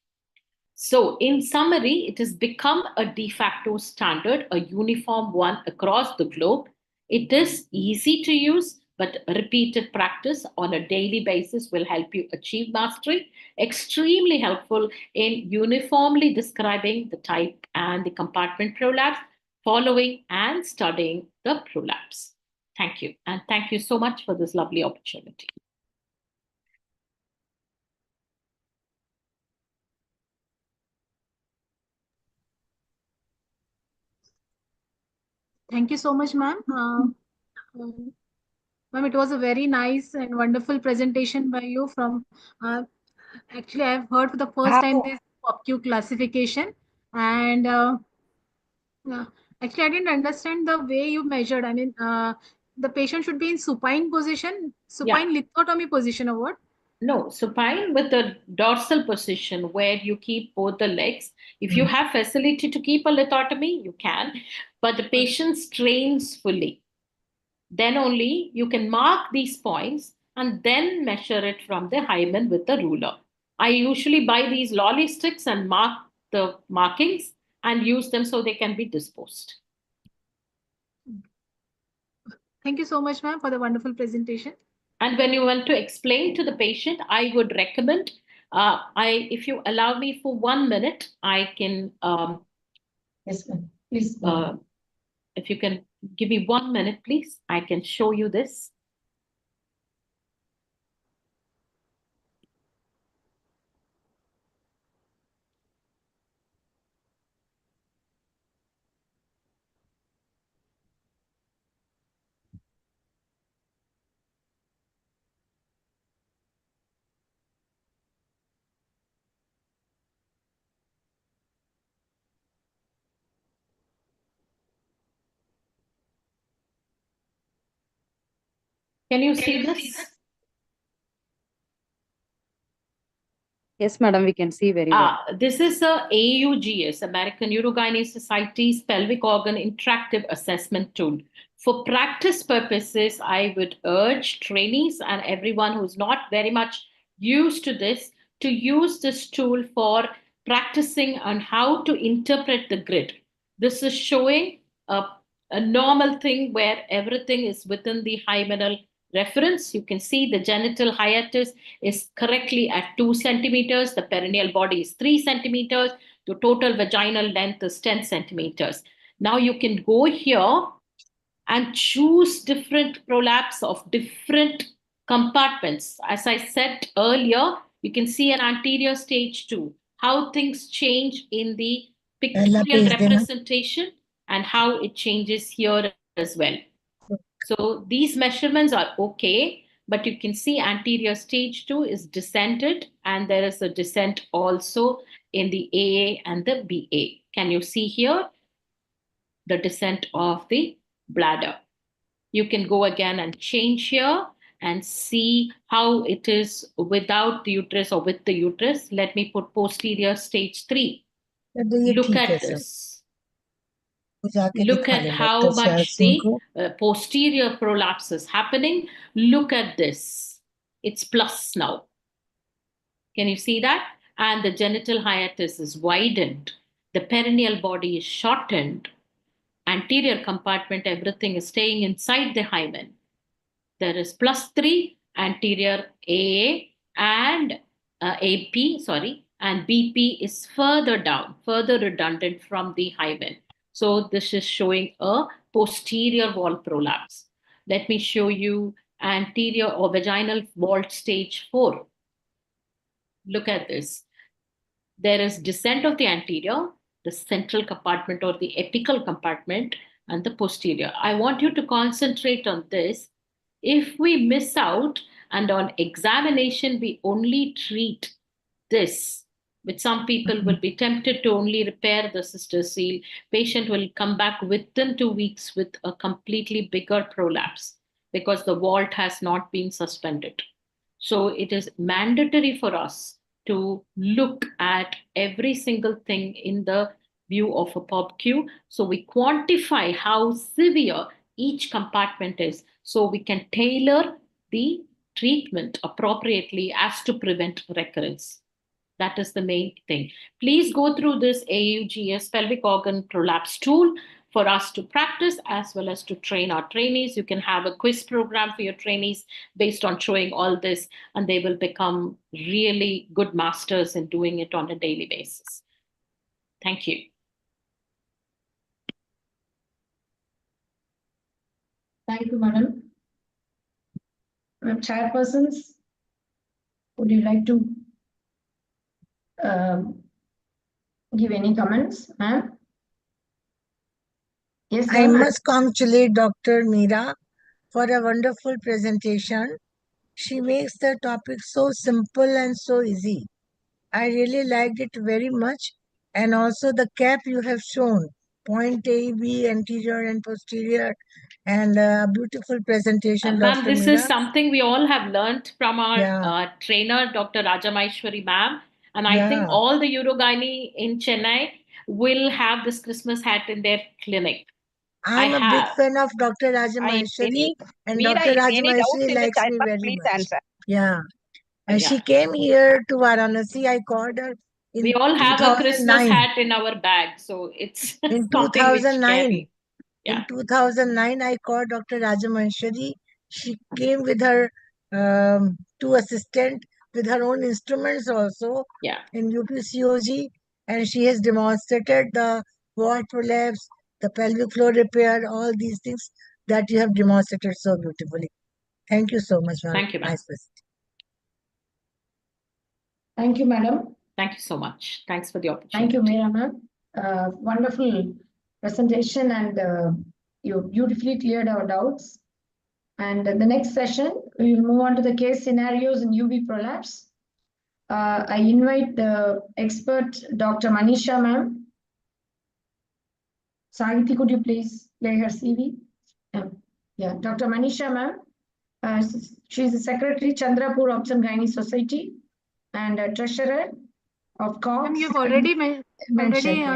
So in summary, it has become a de facto standard, a uniform one across the globe. It is easy to use, but repeated practice on a daily basis will help you achieve mastery. Extremely helpful in uniformly describing the type and the compartment prolapse, following and studying the prolapse. Thank you. And thank you so much for this lovely opportunity. Thank you so much, ma'am. Ma'am, it was a very nice and wonderful presentation by you from, actually, I've heard for the first time this POPQ classification. And uh, actually, I didn't understand the way you measured. I mean, the patient should be in supine position, supine lithotomy position or what? No, supine with the dorsal position where you keep both the legs. If you have facility to keep a lithotomy, you can, but the patient strains fully. Then only you can mark these points and then measure it from the hymen with the ruler. I usually buy these lolly sticks and mark the markings and use them so they can be disposed. Thank you so much, ma'am, for the wonderful presentation. And when you want to explain to the patient, I would recommend, if you allow me for 1 minute, I can. Yes, ma'am. Please. If you can give me 1 minute, please, I can show you this. Can you see this? Yes, madam, we can see very well. This is a AUGS, American Urogyne Society's pelvic organ interactive assessment tool. For practice purposes, I would urge trainees and everyone who's not very much used to this to use this tool for practicing on how to interpret the grid. This is showing a normal thing where everything is within the hymenal reference. You can see the genital hiatus is correctly at 2 centimeters. The perineal body is 3 centimeters. The total vaginal length is 10 centimeters. Now you can go here and choose different prolapse of different compartments. As I said earlier, you can see an anterior stage 2, how things change in the pictorial representation and how it changes here as well. So these measurements are okay, but you can see anterior stage 2 is descended, and there is a descent also in the AA and the BA. Can you see here the descent of the bladder? You can go again and change here and see how it is without the uterus or with the uterus. Let me put posterior stage 3. Look at this. Look at how much the posterior prolapse is happening. Look at this. It's plus now. Can you see that? And the genital hiatus is widened. The perineal body is shortened. Anterior compartment, everything is staying inside the hymen. There is +3 anterior AA and AP, and BP is further down, further redundant from the hymen. So this is showing a posterior wall prolapse. Let me show you anterior or vaginal vault stage 4. Look at this. There is descent of the anterior, the central compartment or the apical compartment, and the posterior. I want you to concentrate on this. If we miss out and on examination we only treat this, which some people will be tempted to only repair the sister seal, patient will come back within 2 weeks with a completely bigger prolapse because the vault has not been suspended. So it is mandatory for us to look at every single thing in the view of a POPQ. So we quantify how severe each compartment is so we can tailor the treatment appropriately as to prevent recurrence. That is the main thing. Please go through this AUGS pelvic organ prolapse tool for us to practice as well as to train our trainees. You can have a quiz program for your trainees based on showing all this, and they will become really good masters in doing it on a daily basis. Thank you. Thank you, madam. Chairpersons, would you like to give any comments, ma'am? Yes, I must congratulate Dr. Meera for a wonderful presentation. She makes the topic so simple and so easy. I really liked it very much. And also the cap you have shown, point A, B, anterior and posterior, and beautiful presentation, Ma'am, Dr. this is Meera. something we all have learnt from our Yeah. trainer, Dr. Rajamaishwari ma'am. And I think all the Urogyne in Chennai will have this Christmas hat in their clinic. I'm a big fan of Dr. Rajamaheshwari, and Meera, Dr. if any doubts Rajamaheshwari in the likes chat me box, very please much. answer. Yeah. And Yeah. she came here to Varanasi. I called her in We all have a Christmas 2009. hat in our bag, so it's In something which 2009. carry. Yeah. In 2009, I called Dr. Rajamaheshwari. She came with her two assistants, with her own instruments also in UPCOG, and she has demonstrated the wall prolapse, the pelvic floor repair, all these things that you have demonstrated so beautifully. Thank you so much, ma'am. Thank you, ma'am. Nice visit. Thank you, madam. Thank you so much. Thanks for the opportunity. Thank you, Meera ma'am. Wonderful presentation, and you beautifully cleared our doubts. And the next session, we will move on to the case scenarios in UV prolapse. I invite the expert, Dr. Manisha ma'am. Sahiti, could you please play her CV? Yeah, Dr. Manisha ma'am. She's the secretary, Chandrapur Obs and Gynae Society, and treasurer of COGS. Ma'am, you've already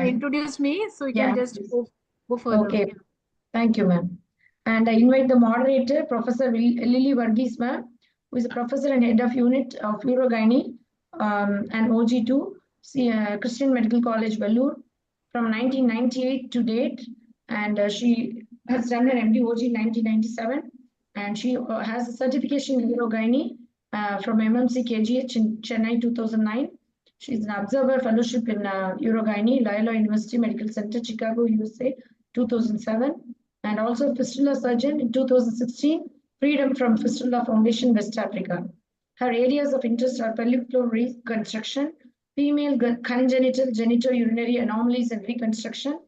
introduced me, so you can just go further. Okay. Thank you, ma'am. And I invite the moderator, Professor Lily Varghese, ma'am, who is a professor and head of unit of Urogyne and OG2, Christian Medical College, Vellore, from 1998 to date. And she has done her MD OG in 1997. And she has a certification in Urogyne from MMC KGH in Chennai 2009. She's an observer fellowship in Urogyne, Loyola University Medical Center, Chicago, USA, 2007. And also fistula surgeon in 2016, Freedom from Fistula Foundation, West Africa. Her areas of interest are pelvic floor reconstruction, female congenital genitourinary anomalies and reconstruction,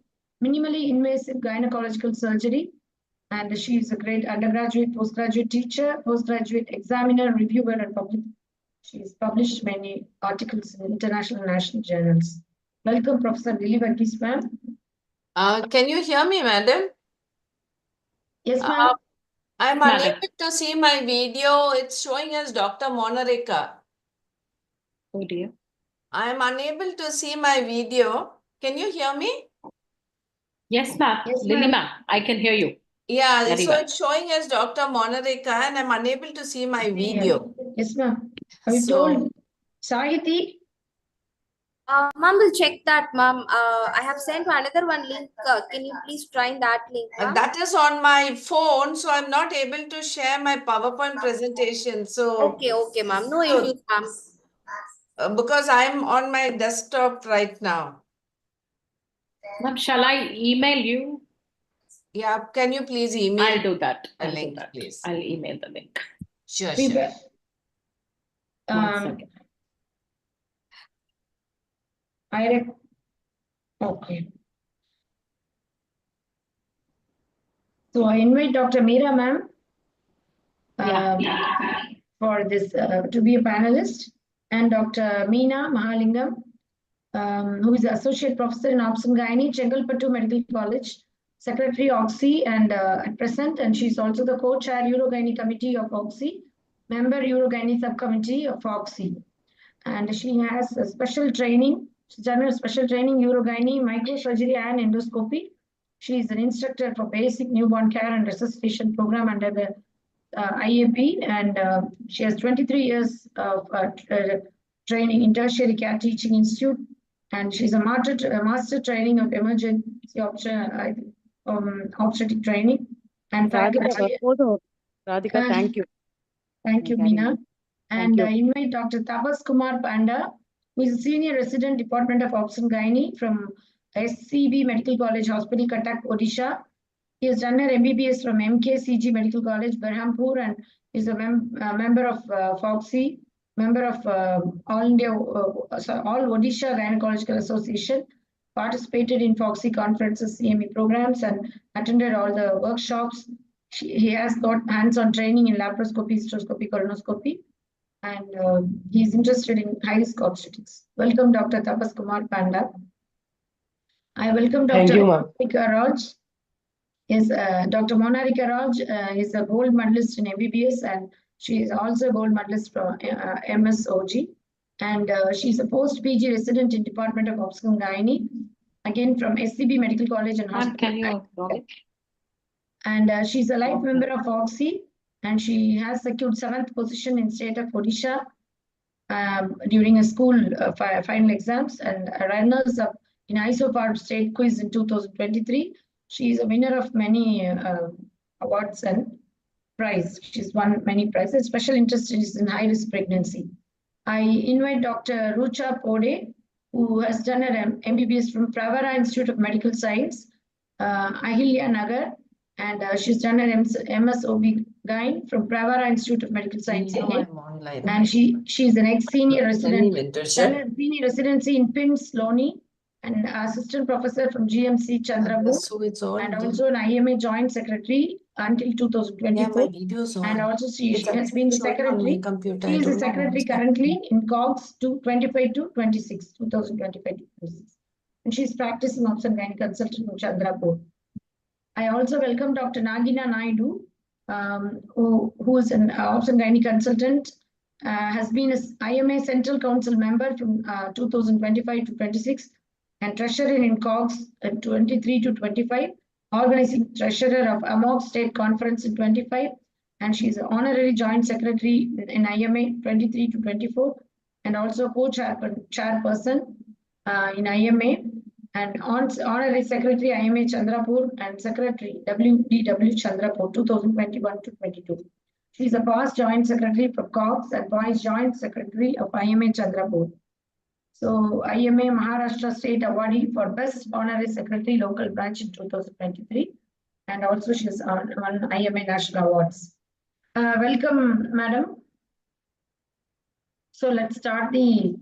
minimally invasive gynecological surgery, and she is a great undergraduate, postgraduate teacher, postgraduate examiner, reviewer, and public. She has published many articles in international and national journals. Welcome, Professor Lily Varghese, ma'am. Can you hear me, madam? Yes, ma'am. I'm unable to see my video. It's showing as Dr. Monareka. Oh dear. I'm unable to see my video. Can you hear me? Yes, ma'am. Yes, Lily ma'am, I can hear you. Yeah, Very so well. it's showing as Dr. Monareka and I'm unable to see my video. Yes, ma'am. Have you told Sahiti? Ma'am, will check that, ma'am. I have sent another one link. Can you please try that link, ma'am? That is on my phone, so I'm not able to share my PowerPoint presentation. So Okay, ma'am. No issues, ma'am. because I'm on my desktop right now. Ma'am, shall I email you? Yeah, can you please email? I'll do that. A link, please. I'll email the link. Sure. One second. Okay. So I invite Dr. Meera, ma'am, for this to be a panelist, and Dr. Meena Mahalingam, who is associate professor in Obs and Gynae, Chengalpattu Medical College, secretary OXY, and at present, and she's also the co-chair Urogyne Committee of OXY, member Urogyne Subcommittee of OXY, and she has a special training. She's done a special training Urogyne, microsurgery, and endoscopy. She is an instructor for basic newborn care and resuscitation program under the IAP, and she has 23 years of training in tertiary care teaching institute, and she's a master training of emergency obstetric training. And Radhika, thank you. Thank you, Meena. And I invite Dr. Tapas Kumar Panda, who is a senior resident Department of Obs and Gynae from SCB Medical College Hospital, Cuttack, Odisha. He has done her MBBS from MKCG Medical College, Berhampur, and is a member of FOXY, member of All Odisha Gynecological Association, participated in FOXY conferences, CME programs, and attended all the workshops. He has got hands-on training in laparoscopy, hysteroscopy, colonoscopy, and he's interested in high-risk obstetrics. Welcome, Dr. Tapas Kumar Panda. I welcome Thank Dr. you, ma'am. Monarika Raj. Is Dr. Monarika Raj is a gold medalist in MBBS, and she is also a gold medalist from MSOG. And she's a post-PG resident in Department of Obstetrics and Gynae, again from SCB Medical College and Hospital. Can you acknowledge? And she's a life member of OXY, and she has secured 7th position in state of Odisha during a school final exams, and runners up in ISOPAR state quiz in 2023. She is a winner of many awards and prizes. She's won many prizes. Special interest is in high-risk pregnancy. I invite Dr. Rucha Pode, who has done her MBBS from Pravara Institute of Medical Science, Ahilya Nagar, and she's done her MSOB Gyne from Pravara Institute of Medical Science. And she's an ex-senior resident, done her senior residency in PIMS, Loni, and assistant professor from GMC Chandrapur, and also an IMA joint secretary until 2024. And also she has been the secretary. She is the secretary currently in COGS 25 to 26, 2025 to 26. And she's practicing obs and gynae consultant in Chandrapur. I also welcome Dr. Nagina Naidu, who is an obs and gynae consultant, has been an IMA Central Council member from 2025 to 26, and treasurer in COGS 23 to 25, organizing treasurer of AMOG State Conference in 25, and she is an honorary joint secretary in IMA 23 to 24, and also co-chairperson in IMA, and honorary secretary IMA Chandrapur, and secretary WDW Chandrapur 2021 to 22. She is a past joint secretary for COGS and vice joint secretary of IMA Chandrapur. So IMA Maharashtra State Awardee for Best Honorary Secretary Local Branch in 2023, and also she is on IMA National Awards. Welcome, madam. So let's start the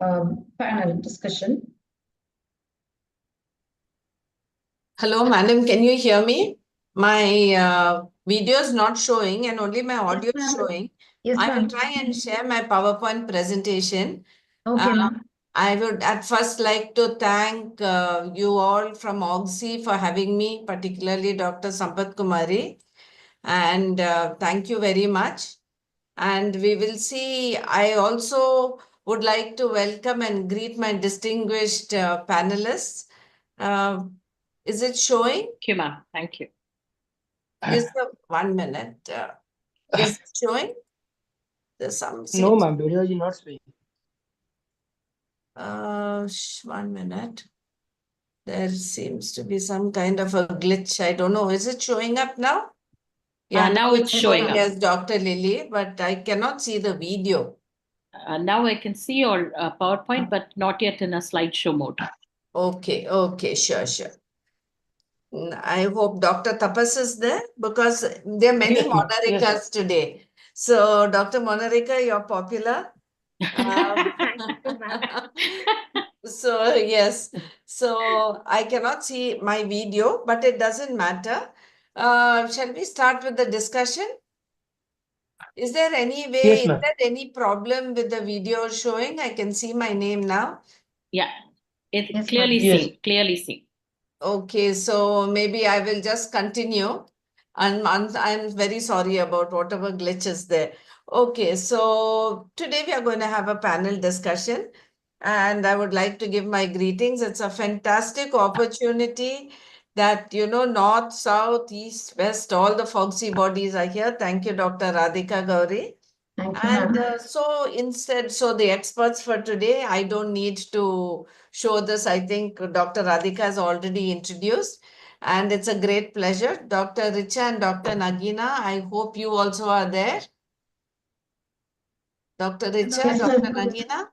panel discussion. Hello, madam. Can you hear me? My video is not showing and only my audio is showing. Yes, I will try and share my PowerPoint presentation. Okay, ma'am. I would at first like to thank you all from OXY for having me, particularly Dr. Sampath Kumari. And thank you very much. And we will see. I also would like to welcome and greet my distinguished panelists. Is it showing? Thank you, ma'am. Thank you. Is the 1 minute? Is it showing? There's some. No, ma'am. Video is not showing. 1 minute. There seems to be some kind of a glitch. I don't know. Is it showing up now? Yeah, now it's showing up. Yes, Dr. Lily, but I cannot see the video. Now I can see your PowerPoint, but not yet in a slideshow mode. Okay, sure. I hope Dr. Tapas is there because there are many Yes, ma'am. Monarikas Yes. today. So, Dr. Monarika, you're popular. So, yes. So, I cannot see my video, but it doesn't matter. Shall we start with the discussion? Is there any way, Yes, is ma'am. there any problem with the video showing? I can see my name now. Yeah, it's Yes, clearly ma'am. seen. Clearly seen. Okay, so maybe I will just continue. And I'm very sorry about whatever glitch is there. Okay, so today we are going to have a panel discussion. And I would like to give my greetings. It's a fantastic opportunity that, north, south, east, west, all the FOGSI bodies are here. Thank you, Dr. Radhika Gauri. Thank you, And ma'am. so the experts for today, I don't need to show this. I think Dr. Radhika has already introduced. And it's a great pleasure. Dr. Richa and Dr. Nagina, I hope you also are there. Dr. Richa, Yes, Dr. ma'am. Nagina?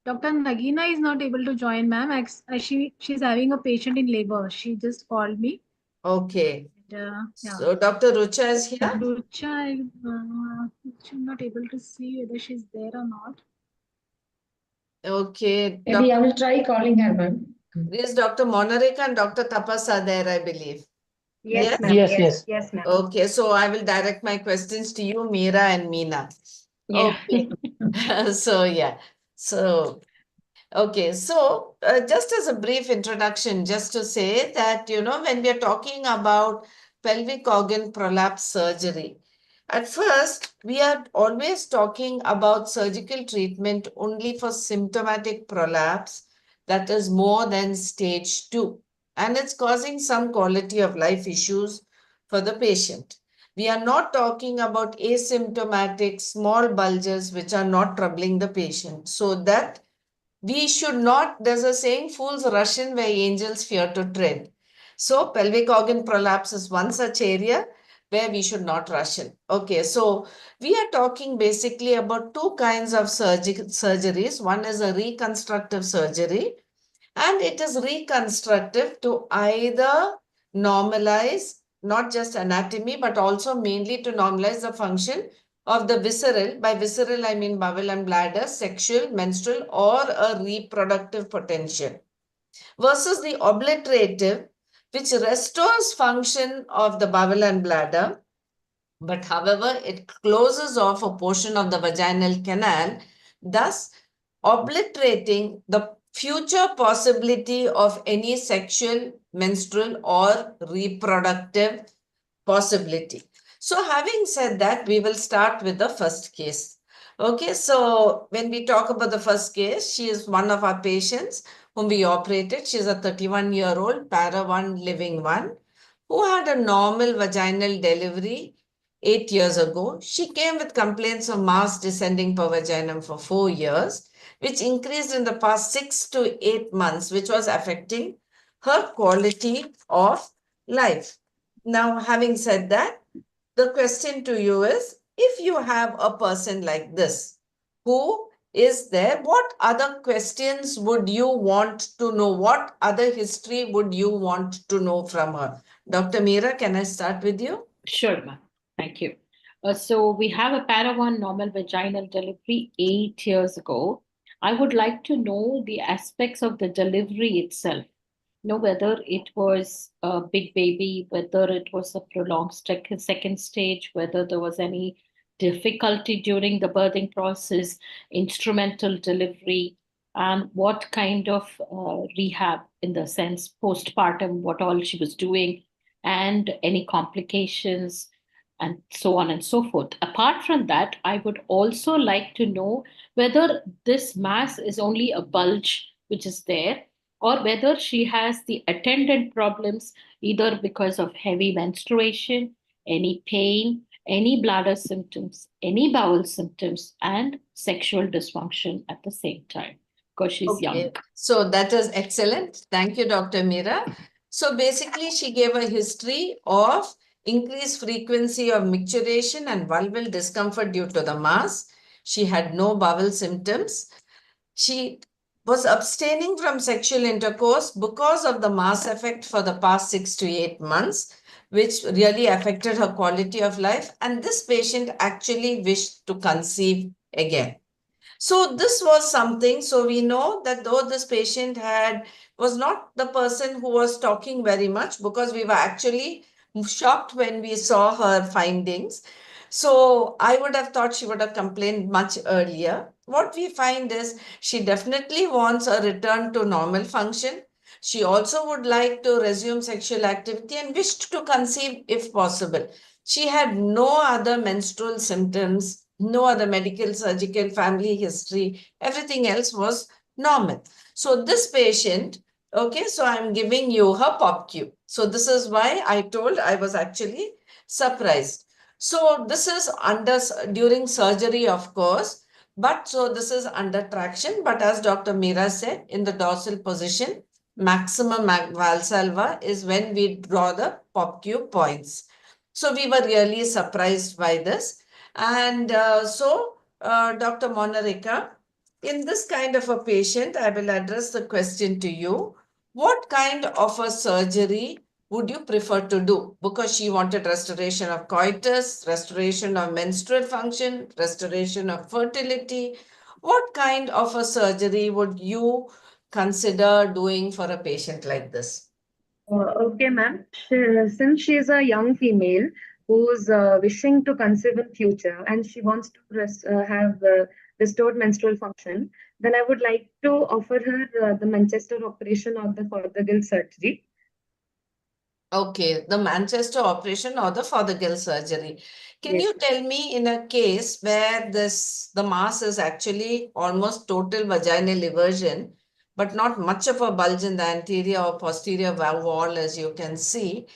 Dr. Nagina is not able to join, ma'am. She's having a patient in labor. She just called me. Okay. And, yeah. So Dr. Rucha is here? Rucha, I'm not able to see whether she's there or not. Okay. Maybe I will try calling her, ma'am. Yes, Dr. Monarika and Dr. Tapas are there, I believe. Yes, ma'am. Yes. Yes, ma'am. Okay, so I will direct my questions to you, Meera and Meena. Yeah. Okay. So, yeah. So, okay. So, just as a brief introduction, just to say that, when we are talking about pelvic organ prolapse surgery, at first, we are always talking about surgical treatment only for symptomatic prolapse that is more than stage 2, and it's causing some quality of life issues for the patient. We are not talking about asymptomatic small bulges which are not troubling the patient. So that we should not, there's a saying, fools rush in where angels fear to tread. So pelvic organ prolapse is one such area where we should not rush in. Okay, so we are talking basically about two kinds of surgeries. One is a reconstructive surgery, and it is reconstructive to either normalize not just anatomy, but also mainly to normalize the function of the visceral. By visceral, I mean bowel and bladder, sexual, menstrual, or a reproductive potential. Versus the obliterative, which restores function of the bowel and bladder, but however, it closes off a portion of the vaginal canal, thus obliterating the future possibility of any sexual, menstrual, or reproductive possibility. So having said that, we will start with the first case. Okay, so when we talk about the first case, she is one of our patients whom we operated. She is a 31-year-old para 1 living one who had a normal vaginal delivery 8 years ago. She came with complaints of mass descending per vaginum for 4 years, which increased in the past 6 to 8 months, which was affecting her quality of life. Now, having said that, the question to you is, if you have a person like this who is there, what other questions would you want to know? What other history would you want to know from her? Dr. Meera, can I start with you? Sure, ma'am. Thank you. So we have a para 1 normal vaginal delivery 8 years ago. I would like to know the aspects of the delivery itself. Whether it was a big baby, whether it was a prolonged second stage, whether there was any difficulty during the birthing process, instrumental delivery, and what kind of rehab, in the sense postpartum, what all she was doing, and any complications, and so on and so forth. Apart from that, I would also like to know whether this mass is only a bulge which is there, or whether she has the attendant problems either because of heavy menstruation, any pain, any bladder symptoms, any bowel symptoms, and sexual dysfunction at the same time, because she's young. So that is excellent. Thank you, Dr. Meera. So basically, she gave a history of increased frequency of micturition and vulval discomfort due to the mass. She had no bowel symptoms. She was abstaining from sexual intercourse because of the mass effect for the past 6 to 8 months, which really affected her quality of life. And this patient actually wished to conceive again. So this was something. So we know that though this patient was not the person who was talking very much, because we were actually shocked when we saw her findings. So I would have thought she would have complained much earlier. What we find is she definitely wants a return to normal function. She also would like to resume sexual activity and wished to conceive if possible. She had no other menstrual symptoms, no other medical, surgical, family history. Everything else was normal. So this patient, okay, so I'm giving you her POPQ. So this is why I told I was actually surprised. So this is during surgery, of course, but so this is under traction. But as Dr. Meera said, in the dorsal position, maximum Valsalva is when we draw the POPQ points. So we were really surprised by this. And Dr. Monarika, in this kind of a patient, I will address the question to you. What kind of a surgery would you prefer to do? Because she wanted restoration of coitus, restoration of menstrual function, restoration of fertility. What kind of a surgery would you consider doing for a patient like this? Okay, ma'am. Since she is a young female who's wishing to conceive in future and she wants to have restored menstrual function, then I would like to offer her the Manchester operation or the Fothergill surgery. Okay, the Manchester operation or the Fothergill surgery. Can Yes, you ma'am. tell me in a case where the mass is actually almost total vaginal eversion, but not much of a bulge in the anterior or posterior wall, as you can see,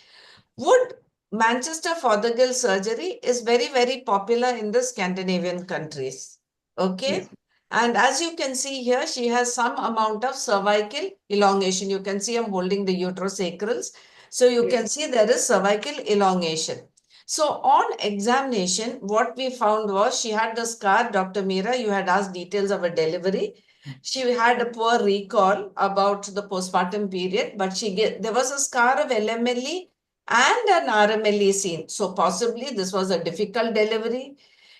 would Manchester Fothergill surgery is very, very popular in the Scandinavian countries. Okay. Yes, And as you can see here, she has some amount of cervical elongation. You can see I'm holding the uterosacrals. So you yes. can see there is cervical elongation. So on examination, what we found was she had the scar. Dr. Meera, you had asked details of a delivery. She had a poor recall about the postpartum period, but there was a scar of LMLE and an RMLE seen. So possibly this was a difficult delivery.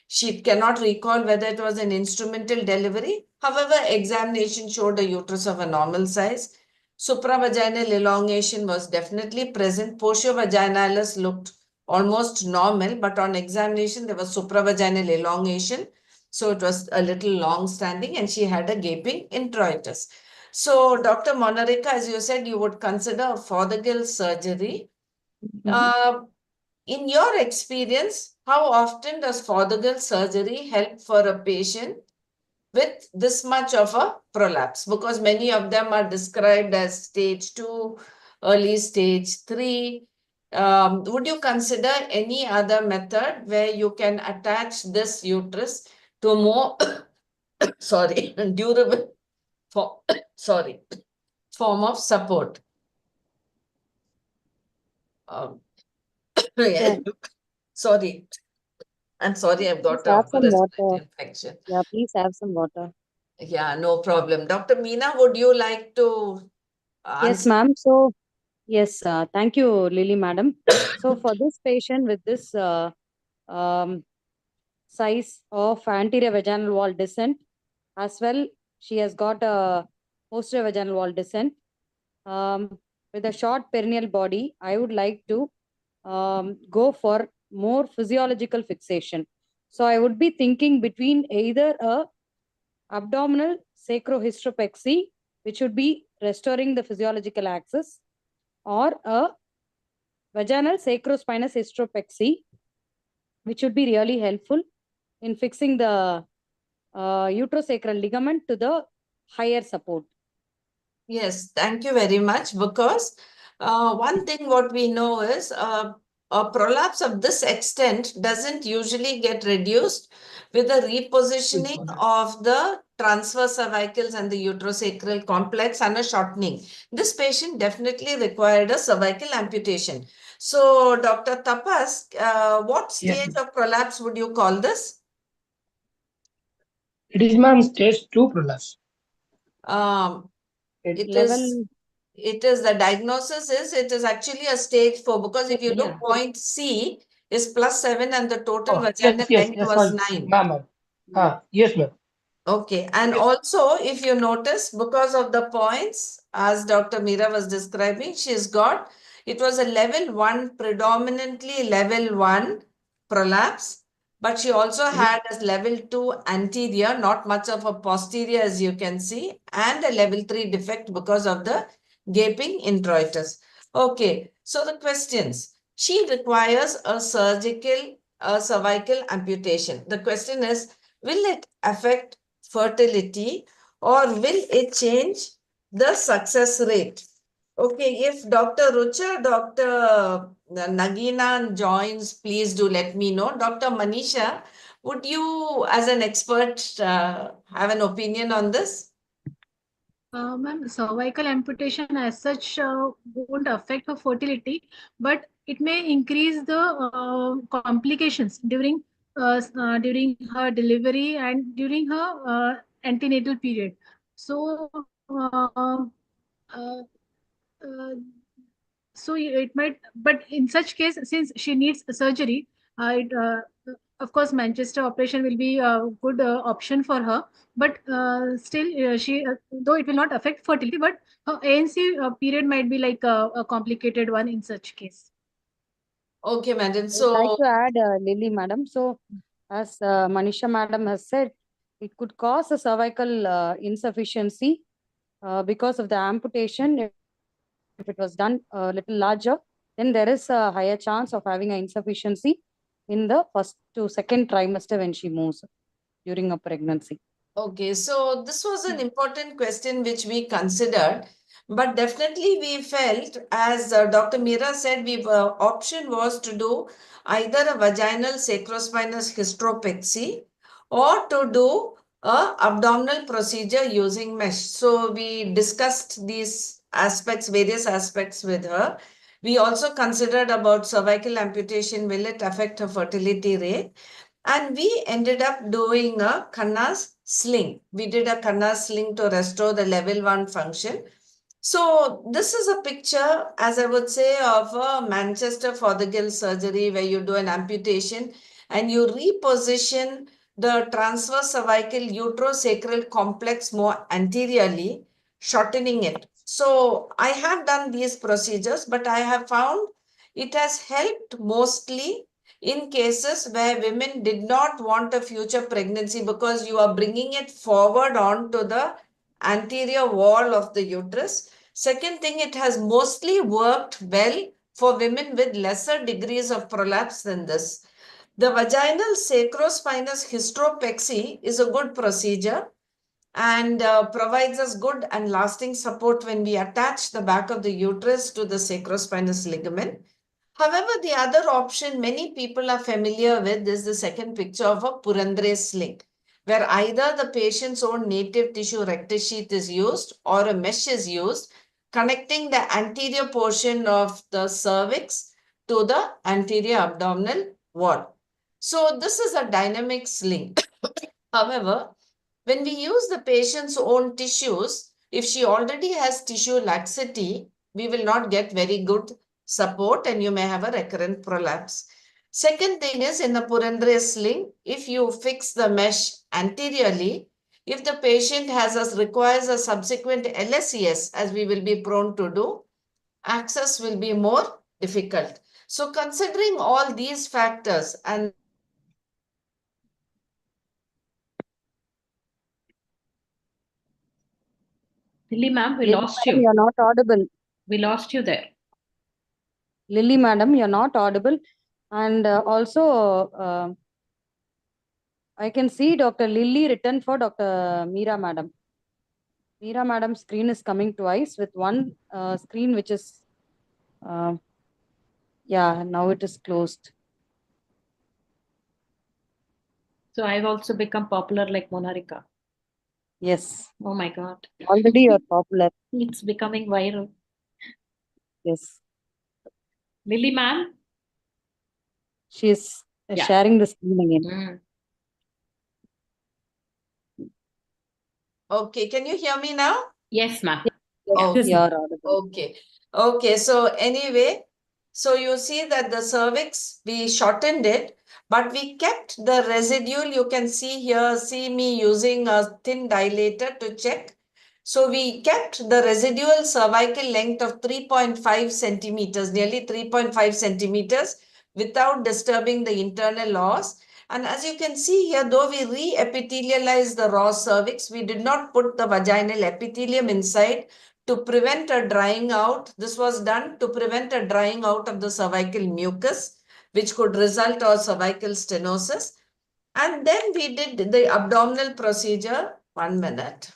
She cannot recall whether it was an instrumental delivery. However, examination showed a uterus of a normal size. Supravaginal elongation was definitely present. Portio vaginalis looked almost normal, but on examination there was supravaginal elongation. So it was a little long standing and she had a gaping introitus. So Dr. Monarika, as you said, you would consider a Fothergill surgery. In your experience, how often does Fothergill surgery help for a patient with this much of a prolapse? Because many of them are described as stage 2, early stage 3. Would you consider any other method where you can attach this uterus to a more, sorry, durable sorry, form of support? Um, Yeah, sorry, I'm sorry, I've please got have a some water. respiratory infection. Yeah, please have some water. Yeah, no problem. Dr. Meena, would you like to Yes, answer? ma'am. So, yes, thank you, Lily, madam. So, for this patient with this um, size of anterior vaginal wall descent, as well, she has got a posterior vaginal wall descent. With a short perineal body, I would like to go for more physiological fixation. So, I would be thinking between either a abdominal sacrohysteropexy, which would be restoring the physiological axis, or a vaginal sacrospinous hysteropexy, which would be really helpful in fixing the uterosacral ligament to the higher support. Yes, thank you very much. Because one thing what we know is a prolapse of this extent doesn't usually get reduced with the repositioning of the transverse cervicals and the uterosacral complex and a shortening. This patient definitely required a cervical amputation. So, Dr. Tapas, what stage of prolapse would you call this? It is, ma'am, stage 2 prolapse. It is Level, the diagnosis is it is actually a stage 4, because if you look, point C is +7 and the total Oh, vaginal length was ma'am. 9. Ma'am. Yes, ma'am. Okay, and Yes. also if you notice, because of the points, as Dr. Meera was describing, she's got, it was a level 1, predominantly level 1 prolapse, but she also had a level 2 anterior, not much of a posterior as you can see, and a level 3 defect because of the gaping introitus. Okay, so the questions. She requires a cervical amputation. The question is, will it affect fertility or will it change the success rate? Okay, if Dr. Rucha, Dr. Nagina joins, please do let me know. Dr. Manisha, would you, as an expert, have an opinion on this? Ma'am, cervical amputation as such won't affect her fertility, but it may increase the complications during her delivery and during her antenatal period. So, uh, uh, so it might, but in such case, since she needs surgery, of course, Manchester operation will be a good option for her. But still, she though it will not affect fertility, but her ANC period might be like a complicated one in such case. Okay, madam. I would So, like to add, Lily, madam. So, as Manisha, madam, has said, it could cause a cervical insufficiency because of the amputation. If it was done a little larger, then there is a higher chance of having an insufficiency in the first to second trimester when she moves during a pregnancy. okay, so this was an important question which we considered, but definitely we felt, as Dr. Meera said, option was to do either a vaginal sacrospinous hysteropexy or to do a abdominal procedure using mesh. So we discussed these aspects, various aspects with her. We also considered about cervical amputation, will it affect her fertility rate? And we ended up doing a Khanna's sling. We did a Khanna's sling to restore the level 1 function. So this is a picture, as I would say, of a Manchester Fothergill surgery where you do an amputation and you reposition the transverse cervical uterosacral complex more anteriorly, shortening it. So I have done these procedures, but I have found it has helped mostly in cases where women did not want a future pregnancy because you are bringing it forward onto the anterior wall of the uterus. Second thing, it has mostly worked well for women with lesser degrees of prolapse than this. The vaginal sacrospinous hysteropexy is a good procedure and provides us good and lasting support when we attach the back of the uterus to the sacrospinous ligament. However, the other option many people are familiar with is the second picture of a Purandre sling, where either the patient's own native tissue rectus sheath is used or a mesh is used, connecting the anterior portion of the cervix to the anterior abdominal wall. So this is a dynamic sling. However, when we use the patient's own tissues, if she already has tissue laxity, we will not get very good support and you may have a recurrent prolapse. Second thing is in the Purandre sling, if you fix the mesh anteriorly, if the patient requires a subsequent LSES, as we will be prone to do, access will be more difficult. So considering all these factors and Lily ma'am, we Lily, lost madam, you. you're not audible. We lost you there. Lily, madam, you're not audible. And I can see Dr. Lily written for Dr. Meera, madam. Meera, madam's screen is coming twice with one screen which is, yeah, now it is closed. So I've also become popular like Monarika. Yes. Oh my God. Already you're popular. It's becoming viral. Yes. Lily ma'am? She is Yeah. sharing the screen again. Okay, can you hear me now? Yes, ma'am. Okay. You're audible. Okay. Okay. So anyway, so you see that the cervix, we shortened it, but we kept the residual. You can see here, see me using a thin dilator to check. So we kept the residual cervical length of 3.5 centimeters, nearly 3.5 centimeters without disturbing the internal os. And as you can see here, though we re-epithelialized the raw cervix, we did not put the vaginal epithelium inside to prevent a drying out. This was done to prevent a drying out of the cervical mucus, which could result in cervical stenosis. And then we did the abdominal procedure. 1 minute.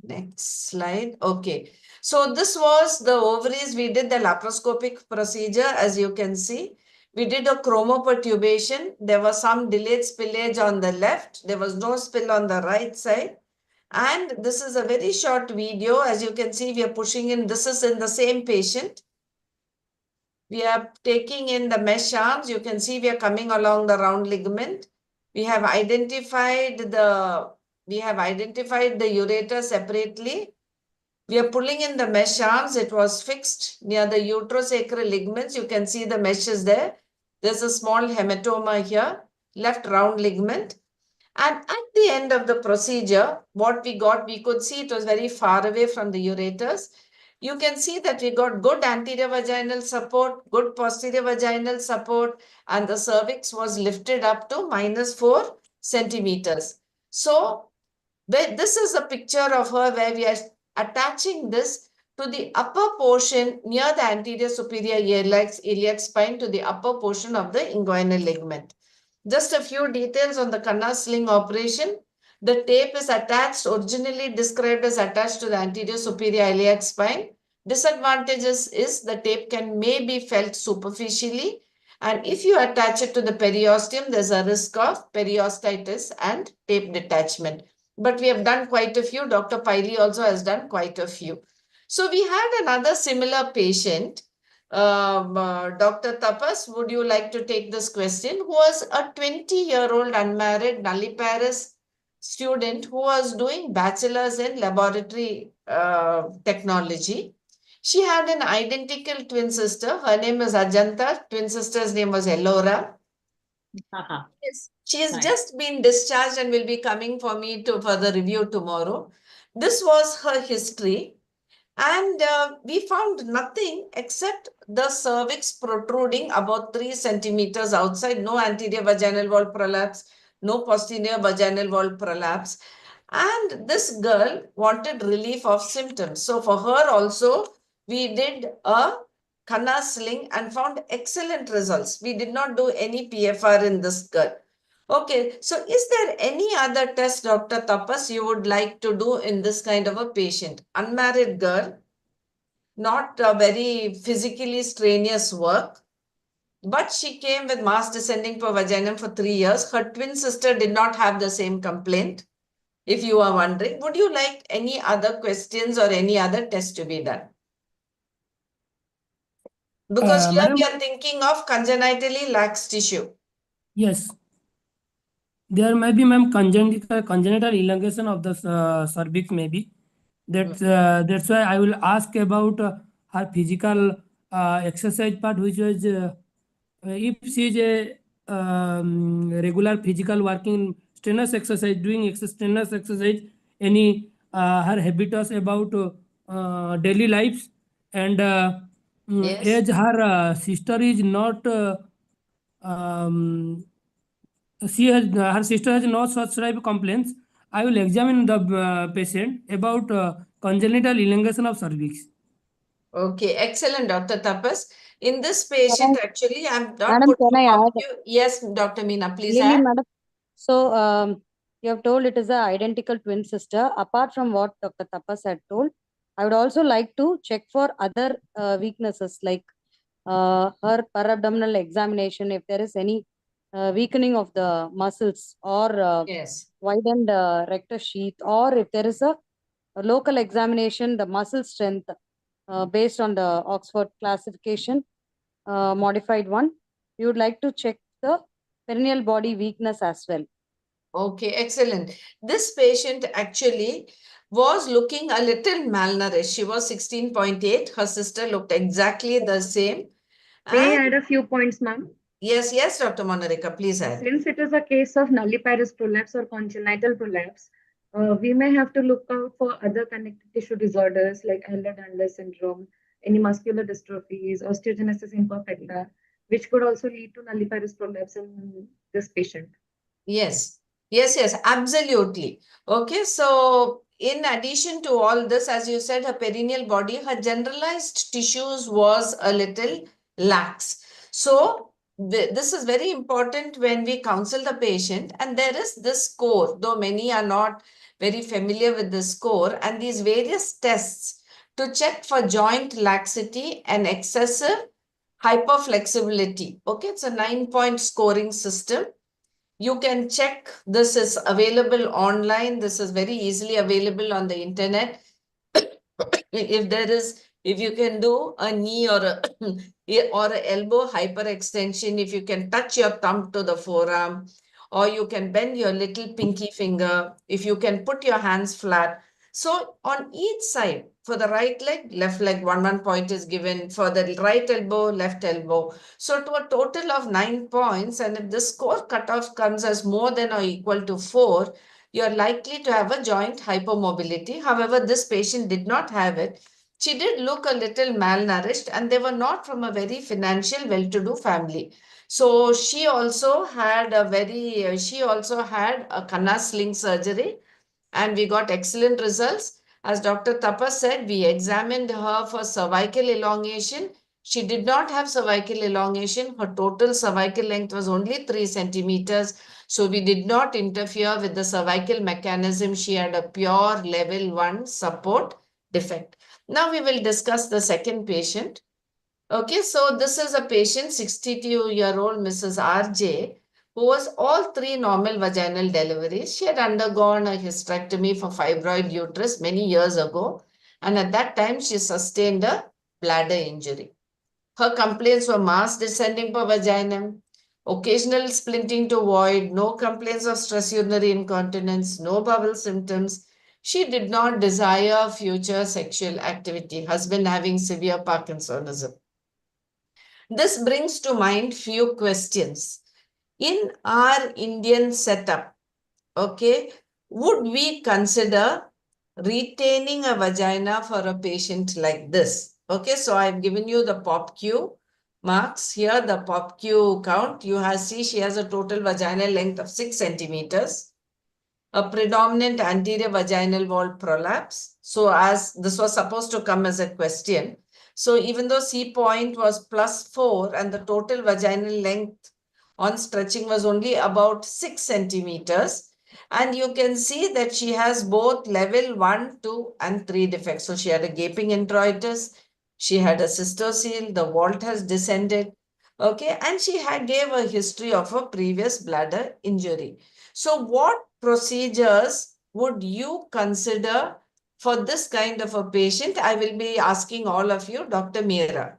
Next slide. Okay. So this was the ovaries. We did the laparoscopic procedure, as you can see. We did a chromopertubation. There was some delayed spillage on the left. There was no spill on the right side. And this is a very short video. As you can see, we are pushing in. This is in the same patient. We are taking in the mesh arms. You can see we are coming along the round ligament. We have identified the ureter separately. We are pulling in the mesh arms. It was fixed near the uterosacral ligaments. You can see the mesh is there. There's a small hematoma here, left round ligament. And at the end of the procedure, what we got, we could see it was very far away from the ureters. You can see that we got good anterior vaginal support, good posterior vaginal support, and the cervix was lifted up to -4 centimeters. So this is a picture of her where we are attaching this to the upper portion near the anterior superior iliac spine to the upper portion of the inguinal ligament. Just a few details on the canna sling operation. The tape is attached, originally described as attached to the anterior superior iliac spine. Disadvantages is the tape may be felt superficially, and if you attach it to the periosteum, there's a risk of periostitis and tape detachment. But we have done quite a few. Dr. Piley also has done quite a few. So we had another similar patient. Dr. Tapas, would you like to take this question? Who was a 20-year-old unmarried nulliparous student who was doing bachelor's in laboratory technology. She had an identical twin sister. Her name is Ajanta. Twin sister's name was Ellora. Yes, she has just been discharged and will be coming for me for the review tomorrow. This was her history. And we found nothing except the cervix protruding about 3 centimeters outside. No anterior vaginal wall prolapse, no posterior vaginal wall prolapse. And this girl wanted relief of symptoms. So for her also, we did a canna sling and found excellent results. We did not do any PFR in this girl. Okay, so is there any other test, Dr. Tapas, you would like to do in this kind of a patient? Unmarried girl, not a very physically strenuous work, but she came with mass descending per vaginum for 3 years. Her twin sister did not have the same complaint. If you are wondering, would you like any other questions or any other test to be done? Because here Madam, we are thinking of congenitally lax tissue. yes, there may be, ma'am, congenital elongation of the cervix, maybe. That's why I will ask about her physical exercise part, which was if she is a regular physical working strenuous exercise, doing strenuous exercise, any her habitus about daily lives, and Yes. as her sister is not um, her sister has no such type of complaints. I will examine the patient about congenital elongation of cervix. Okay, excellent, Dr. Tapas. In this patient, actually, I'm not Madam, putting can I off add? you. Yes, Dr. Meena, please Lily, add. madam. So, you have told it is an identical twin sister. Apart from what Dr. Tapas had told, I would also like to check for other weaknesses like her parabdominal examination, if there is any weakening of the muscles or Yes. widened rectus sheath, or if there is a local examination, the muscle strength based on the Oxford classification, modified one. We would like to check the perineal body weakness as well. Okay, excellent. This patient actually was looking a little malnourished. She was 16.8. Her sister looked exactly the same. May I And add a few points, ma'am? yes, Dr. Monarika, please add. Since it is a case of nulliparous prolapse or congenital prolapse, we may have to look out for other connective tissue disorders like Ehlers-Danlos syndrome, any muscular dystrophies, osteogenesis imperfecta, which could also lead to nulliparous prolapse in this patient. Yes, absolutely. Okay, so in addition to all this, as you said, her perineal body, her generalized tissues was a little lax. So this is very important when we counsel the patient, and there is this score, though many are not very familiar with the score, and these various tests to check for joint laxity and excessive hyperflexibility. Okay, it's a 9-point scoring system. You can check. This is available online. This is very easily available on the internet. If you can do a knee or a elbow hyperextension, if you can touch your thumb to the forearm, or you can bend your little pinky finger, if you can put your hands flat. So on each side, for the right leg, left leg, one point is given. For the right elbow, left elbow. So to a total of 9 points, and if the score cutoff comes as more than or equal to 4, you're likely to have a joint hypomobility. However, this patient did not have it. She did look a little malnourished, and they were not from a very financial, well-to-do family. So she also had a canal sling surgery, and we got excellent results. As Dr. Tapas said, we examined her for cervical elongation. She did not have cervical elongation. Her total cervical length was only 3 centimeters. So we did not interfere with the cervical mechanism. She had a pure level 1 support defect. Now we will discuss the second patient. Okay, so this is a patient, 62-year-old Mrs. RJ, who was all 3 normal vaginal deliveries. She had undergone a hysterectomy for fibroid uterus many years ago, and at that time she sustained a bladder injury. Her complaints were mass descending per vaginum, occasional splinting to void, no complaints of stress urinary incontinence, no bowel symptoms. She did not desire future sexual activity, husband having severe Parkinsonism. This brings to mind few questions. In our Indian setup, okay, would we consider retaining a vagina for a patient like this? Okay, so I've given you the POPQ marks here, the POPQ count. You see she has a total vaginal length of 6 centimeters, a predominant anterior vaginal wall prolapse. So as this was supposed to come as a question, so even though C point was +4 and the total vaginal length on stretching was only about 6 centimeters, and you can see that she has both level 1, 2, and 3 defects. So she had a gaping introitus, she had a cystocele, the vault has descended, okay, and she gave a history of a previous bladder injury. So what procedures would you consider for this kind of a patient? I will be asking all of you, Dr. Meera.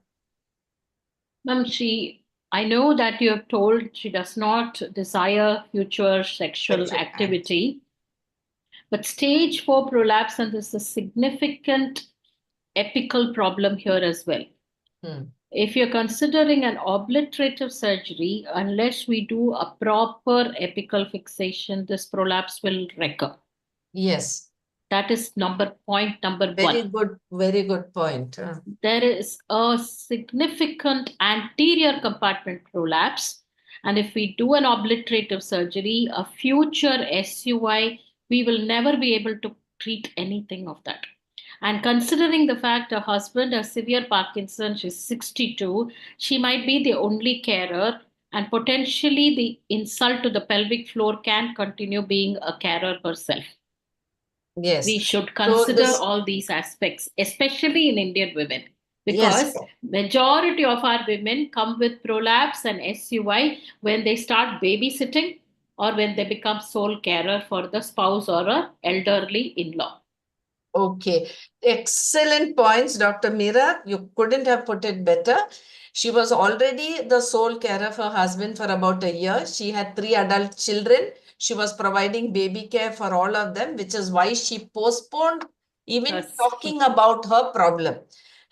Ma'am, I know that you have told she does not desire future sexual activity, but stage 4 prolapse, and there's a significant apical problem here as well. If you're considering an obliterative surgery, unless we do a proper apical fixation, this prolapse will recur. Yes. That is point number one. Very good point. There is a significant anterior compartment prolapse. And if we do an obliterative surgery, a future SUI, we will never be able to treat anything of that. And considering the fact her husband has severe Parkinson, she's 62, she might be the only carer, and potentially the insult to the pelvic floor can continue being a carer herself. Yes. We should consider all these aspects, especially in Indian women, because majority of our women come with prolapse and SUI when they start babysitting or when they become sole carer for the spouse or an elderly in-law. Okay, excellent points, Dr. Meera. You couldn't have put it better. She was already the sole carer for her husband for about a year. She had 3 adult children. She was providing baby care for all of them, which is why she postponed even talking about her problem.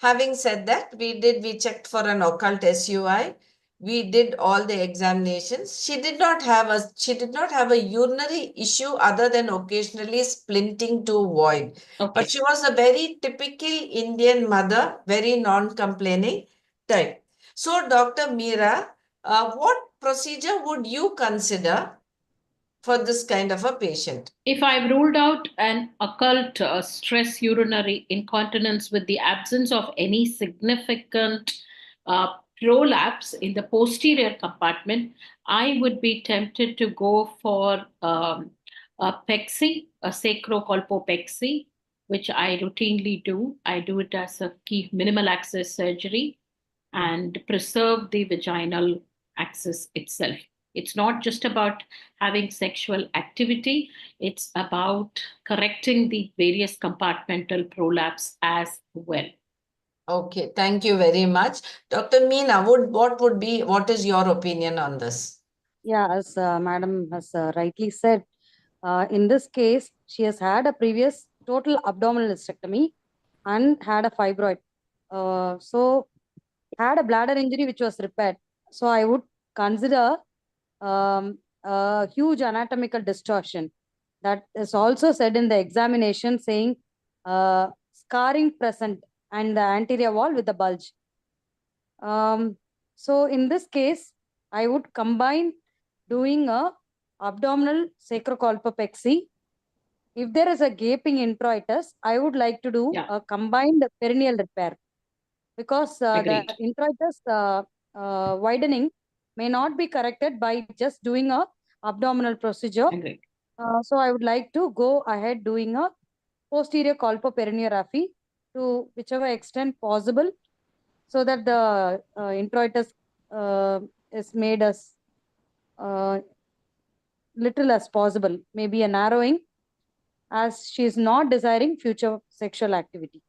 Having said that, we checked for an occult SUI. We did all the examinations. She did not have a urinary issue other than occasionally splinting to void. But she was a very typical Indian mother, very non-complaining type. So, Dr. Meera, what procedure would you consider for this kind of a patient? If I've ruled out an occult stress urinary incontinence with the absence of any significant prolapse in the posterior compartment, I would be tempted to go for a PEXI, a sacrocolpopexy, which I routinely do. I do it as a key minimal access surgery and preserve the vaginal axis itself. It's not just about having sexual activity, it's about correcting the various compartmental prolapse as well. Okay, thank you very much. Dr. Meena, what is your opinion on this? Yeah, as Madam has rightly said, in this case, she has had a previous total abdominal hysterectomy and had a fibroid. So had a bladder injury which was repaired. So I would consider a huge anatomical distortion. That is also said in the examination, saying scarring present and the anterior wall with the bulge. So in this case, I would combine doing a abdominal sacrocolpopexy. If there is a gaping introitus, I would like to do a combined perineal repair, because the Agreed. introitus widening may not be corrected by just doing a abdominal procedure. Agreed. So I would like to go ahead doing a posterior colpoperineography to whichever extent possible, so that the introitus is made as little as possible, maybe a narrowing, as she is not desiring future sexual activity.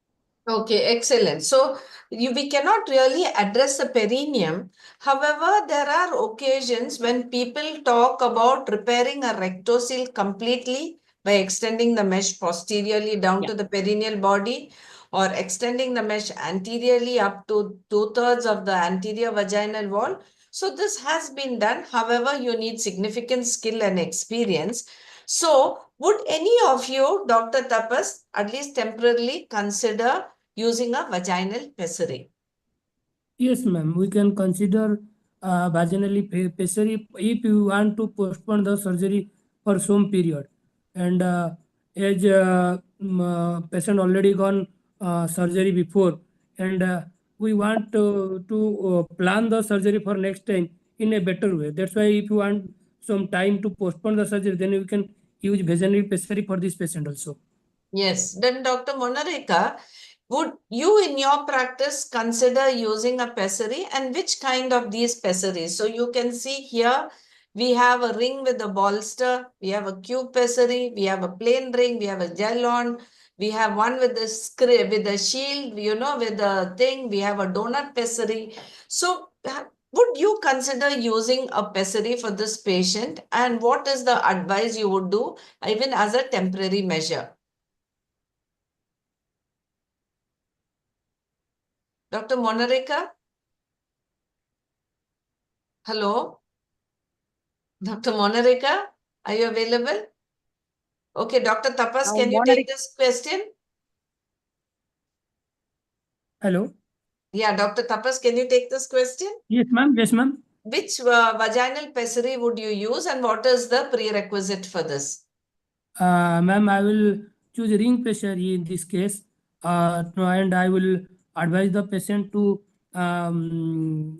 Okay, excellent. So we cannot really address the perineum. However, there are occasions when people talk about repairing a rectocele completely by extending the mesh posteriorly down to the perineal body, or extending the mesh anteriorly up to 2/3 of the anterior vaginal wall. So this has been done. However, you need significant skill and experience. So would any of you, Dr. Tapas, at least temporarily consider using a vaginal pessary? Yes, ma'am. We can consider vaginally pessary if you want to postpone the surgery for some period. And as patient already gone surgery before, and we want to plan the surgery for next time in a better way. That's why if you want some time to postpone the surgery, then you can use vaginal pessary for this patient also. Yes. Then Dr. Monarika, would you in your practice consider using a pessary, and which kind of these pessaries? So you can see here, we have a ring with a bolster, we have a cube pessary, we have a plain ring, we have a gel on, we have one with the with the shield, with the thing, we have a donut pessary. So would you consider using a pessary for this patient, and what is the advice you would do even as a temporary measure? Dr. Monarika? Hello? Dr. Monarika, are you available? Okay, Dr. Tapas, can you take this question? Hello? Yeah, Dr. Tapas, can you take this question? Yes, ma'am. Yes, ma'am. Which vaginal pessary would you use, and what is the prerequisite for this? Ma'am, I will choose ring pessary in this case, and I will advise the patient to come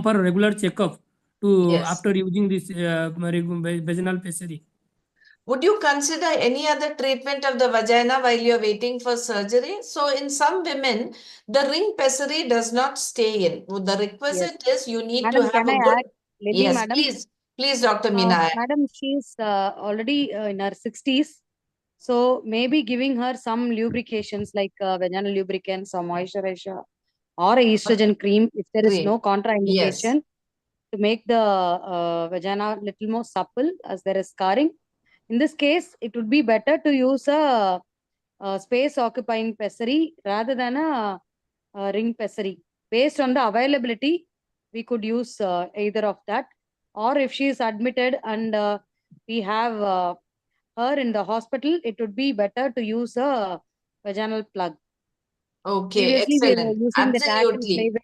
for regular checkup after using this vaginal pessary. Would you consider any other treatment of the vagina while you're waiting for surgery? So in some women, the ring pessary does not stay in. The requisite is you need Madam, to have can a I good... add, Lily, Yes, madam? please, Dr. Meena. Madam, she's already in her 60s. So maybe giving her some lubrications like vaginal lubricants or moisturizer or estrogen cream, if there is no contraindication, to make the vagina little more supple as there is scarring. In this case, it would be better to use a space occupying pessary rather than a ring pessary. Based on the availability, we could use either of that. Or if she is admitted and we have her in the hospital, it would be better to use a vaginal plug. Okay, Previously, we were excellent. using the tag and Absolutely. flywheel.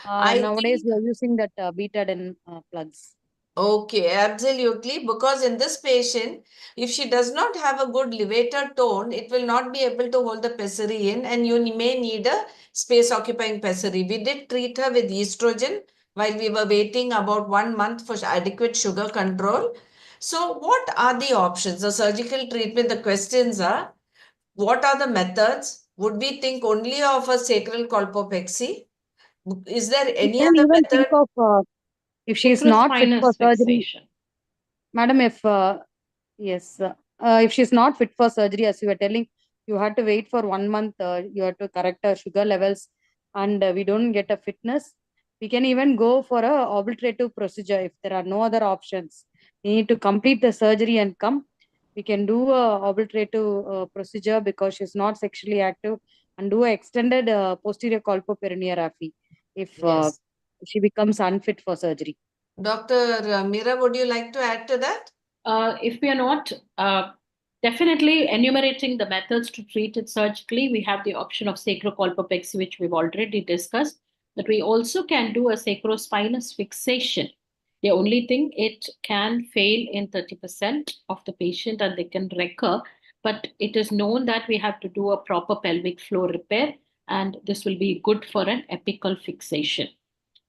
I Nowadays, think... we are using that betadine plugs. Okay, absolutely. Because in this patient, if she does not have a good levator tone, it will not be able to hold the pessary in, and you may need a space occupying pessary. We did treat her with estrogen while we were waiting about 1 month for adequate sugar control. So what are the options? The surgical treatment, the questions are, what are the methods? Would we think only of a sacral colpopexy? Is there We any can other even think method? of if she is not fit for Supraspinous surgery. fixation. Madam, yes, if she's not fit for surgery, as you were telling, you had to wait for 1 month, you have to correct her sugar levels, and we don't get a fitness. We can even go for a obliterative procedure if there are no other options. We need to complete the surgery and come. we can do a obliterative procedure because she's not sexually active, and do a extended posterior colpoperineal if Yes. she becomes unfit for surgery. Dr. Meera, would you like to add to that? If we are not definitely enumerating the methods to treat it surgically, we have the option of sacrocolpopexy, which we've already discussed. But we also can do a sacrospinous fixation. The only thing, it can fail in 30% of the patient and they can recur. But it is known that we have to do a proper pelvic floor repair, and this will be good for an apical fixation.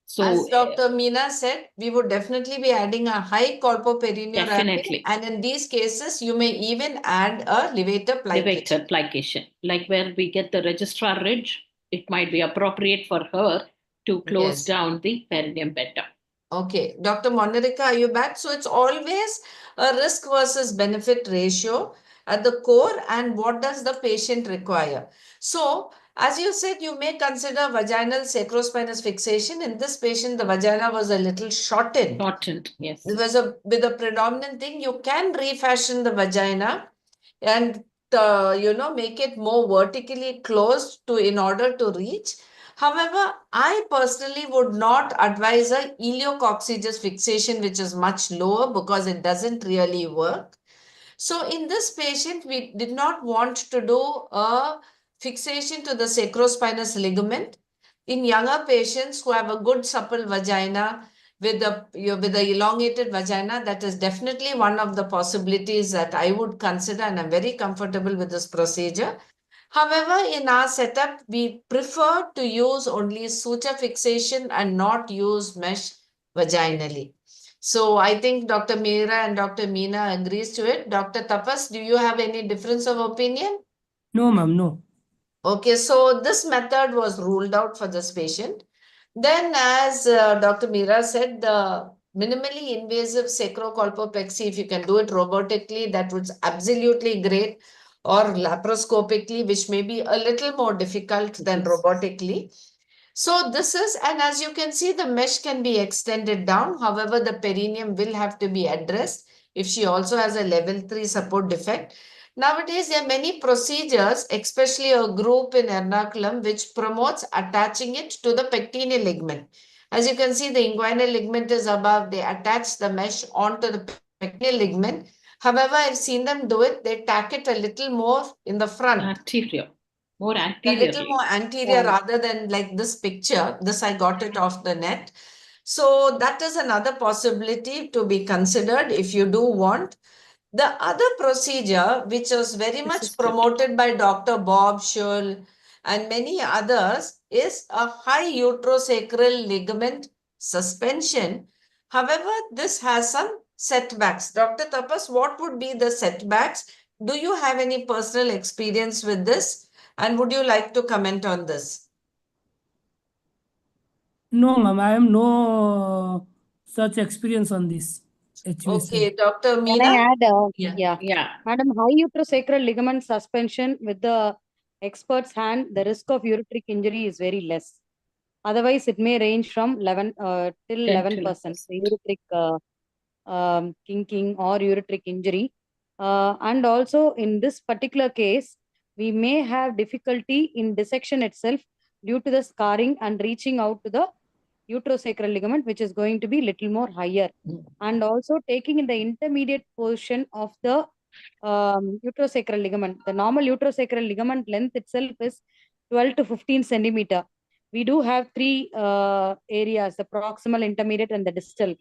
So, as Dr. Meena said, we would definitely be adding a high colpoperineal definitely. and in these cases, you may even add a levator plication. Levator plication, like where we get the registrar ridge, it might be appropriate for her to close Yes. down the perineum better. Okay, Dr. Monica, are you back? So it's always a risk versus benefit ratio at the core, and what does the patient require? So, as you said, you may consider vaginal sacrospinous fixation. In this patient, the vagina was a little shortened. Shortened, yes. It was with a predominant thing. You can refashion the vagina and make it more vertically closed in order to reach. However, I personally would not advise a iliococcygous fixation, which is much lower, because it doesn't really work. So in this patient, we did not want to do a fixation to the sacrospinous ligament. In younger patients who have a good supple vagina with a elongated vagina, that is definitely one of the possibilities that I would consider, and I'm very comfortable with this procedure. However, in our setup, we prefer to use only suture fixation and not use mesh vaginally. So I think Dr. Meera and Dr. Meena agrees to it. Dr. Tapas, do you have any difference of opinion? No, ma'am, no. Okay, so this method was ruled out for this patient. Then, as Dr. Meera said, the minimally invasive sacrocolpopexy, if you can do it robotically, that was absolutely great, or laparoscopically, which may be a little more difficult than robotically. So this is, and as you can see, the mesh can be extended down. However, the perineum will have to be addressed if she also has a level 3 support defect. Nowadays, there are many procedures, especially a group in Ernakulam, which promotes attaching it to the pectineal ligament. As you can see, the inguinal ligament is above. They attach the mesh onto the pectineal ligament. However, I've seen them do it. They tack it a little more in the front. Anterior. More A anteriorly. little more anterior rather than like this picture. This I got it off the net. So that is another possibility to be considered if you do want. The other procedure, which was very much promoted by Dr. Bob Schull and many others, is a high uterosacral ligament suspension. However, this has some setbacks. Dr. Tapas, what would be the setbacks? Do you have any personal experience with this? And would you like to comment on this? No, ma'am, I have no such experience on this. Okay, Dr. Can Meena? I add? Yeah. Madam, high uterosacral ligament suspension with the expert's hand, the risk of ureteric injury is very less. Otherwise, it may range from 11 till 11%, ureteric kinking or ureteric injury. And also in this particular case, we may have difficulty in dissection itself due to the scarring and reaching out to the uterosacral ligament, which is going to be little more higher. And also taking in the intermediate portion of the uterosacral ligament. The normal uterosacral ligament length itself is 12 to 15 centimeter. We do have three areas, the proximal, intermediate, and the distal.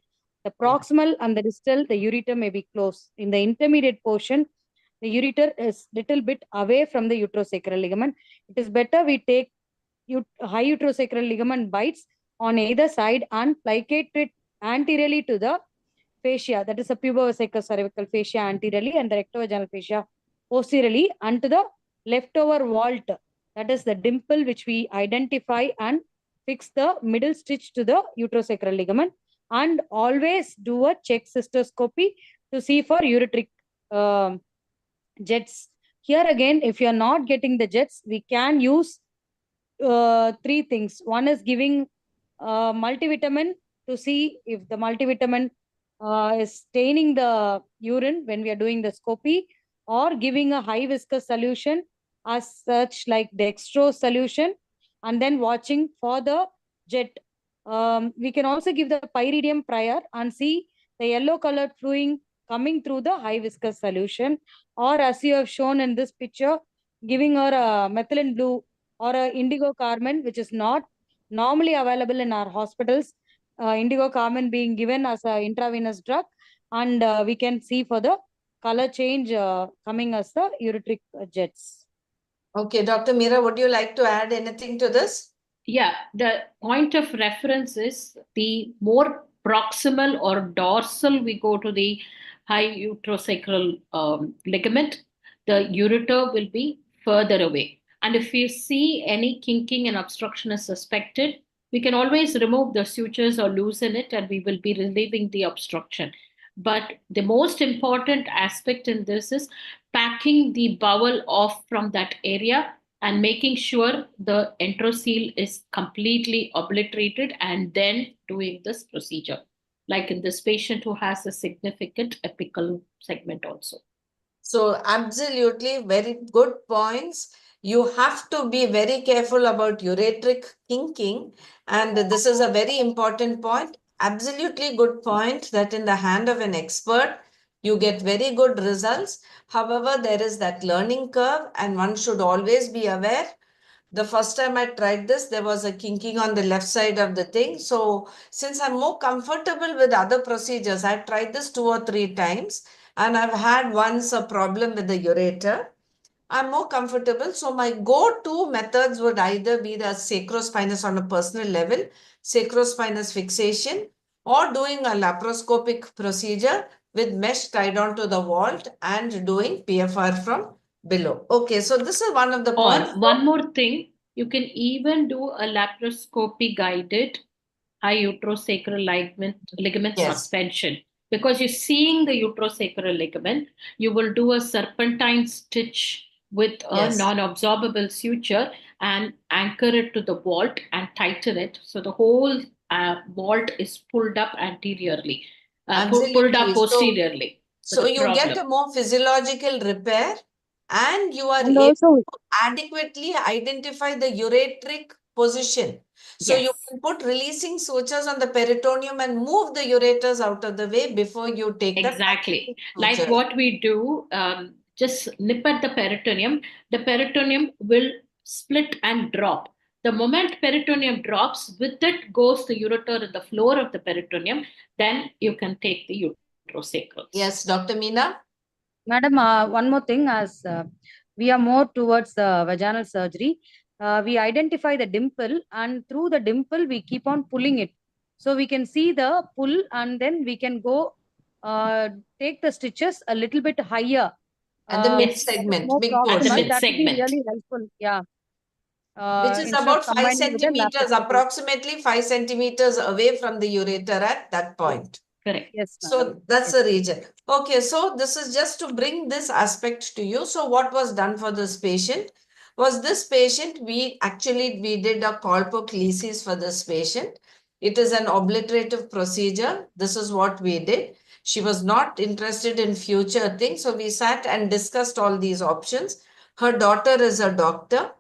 The proximal and the distal, the ureter may be close. In the intermediate portion, the ureter is little bit away from the uterosacral ligament. It is better we take high uterosacral ligament bites on either side and plicate it anteriorly to the fascia, that is the pubocervical fascia anteriorly and the rectovaginal fascia posteriorly, and to the leftover vault, that is the dimple which we identify and fix the middle stitch to the uterosacral ligament, and always do a check cystoscopy to see for ureteric jets. Here again, if you are not getting the jets, we can use three things. One is giving multivitamin to see if the multivitamin staining the urine when we are doing the scopy, or giving a high viscous solution as such like dextrose solution, and then watching for the jet. We can also give the pyridium prior and see the yellow colored fluid coming through the high viscous solution, or as you have shown in this picture, giving her a methylene blue or a indigo carmine, which is not normally available in our hospitals. Indigo carmine being given as an intravenous drug, and we can see for the color change coming as the ureteric jets. Okay, Dr. Meera, would you like to add anything to this? Yeah, the point of reference is the more proximal or dorsal we go to the high uterosacral ligament, the ureter will be further away. And if you see any kinking and obstruction is suspected, we can always remove the sutures or loosen it, and we will be relieving the obstruction. But the most important aspect in this is packing the bowel off from that area and making sure the enterocoel is completely obliterated, and then doing this procedure, like in this patient who has a significant apical segment also. So absolutely very good points. You have to be very careful about ureteric kinking, and this is a very important point. Absolutely good point that in the hand of an expert, you get very good results. However, there is that learning curve, and one should always be aware. The first time I tried this, there was a kinking on the left side of the thing. So since I'm more comfortable with other procedures, I've tried this 2 or 3 times, and I've had once a problem with the ureter. I'm more comfortable. So my go-to methods would either be the sacrospinous on a personal level, sacrospinous fixation, or doing a laparoscopic procedure with mesh tied onto the vault and doing PFR from below. Okay, so this is one of the points. Or one more thing, you can even do a laparoscopy guided high uterosacral ligament Yes. suspension, because you're seeing the uterosacral ligament. You will do a serpentine stitch with a Yes. non-absorbable suture and anchor it to the vault and tighten it, so the whole vault is pulled up anteriorly, pulled up Absolutely. posteriorly. So you get a more physiological repair, and you are And able also, to adequately identify the ureteric position. So you Yes. can put releasing sutures on the peritoneum and move the ureters out of the way before you take Exactly. the Like suture. what we do, just nip at the peritoneum. The peritoneum will split and drop. The moment peritoneum drops, with it goes the ureter in the floor of the peritoneum. Then you can take the uterosacrals. Yes, Dr. Meena? Madam, one more thing, as we are more towards the vaginal surgery, we identify the dimple, and through the dimple, we keep on pulling it. So we can see the pull, and then we can go take the stitches a little bit higher. And the mid Yes. segment, More mid At the proximal, portion, that would be mid-segment. really helpful. Yeah. which is Instead of about 5 combining with the centimeters, laparoscopy. approximately 5 centimeters away from the ureter at that point. Correct. Yes, madam. So that's the region. Okay, so this is just to bring this aspect to you. So what was done for this patient? Was this patient, we did a colpoclesis for this patient. It is an obliterative procedure. This is what we did. She was not interested in future things. So we sat and discussed all these options. Her daughter is a doctor.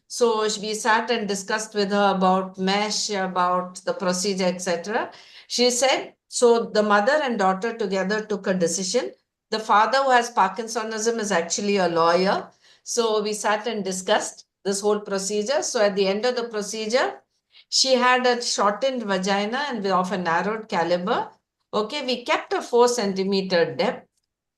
So we sat and discussed with her about mesh, about the procedure, etc. She said, so the mother and daughter together took a decision. The father, who has Parkinsonism, is actually a lawyer. So we sat and discussed this whole procedure. So at the end of the procedure, she had a shortened vagina and of a narrowed caliber. Okay, we kept a 4 centimeter depth,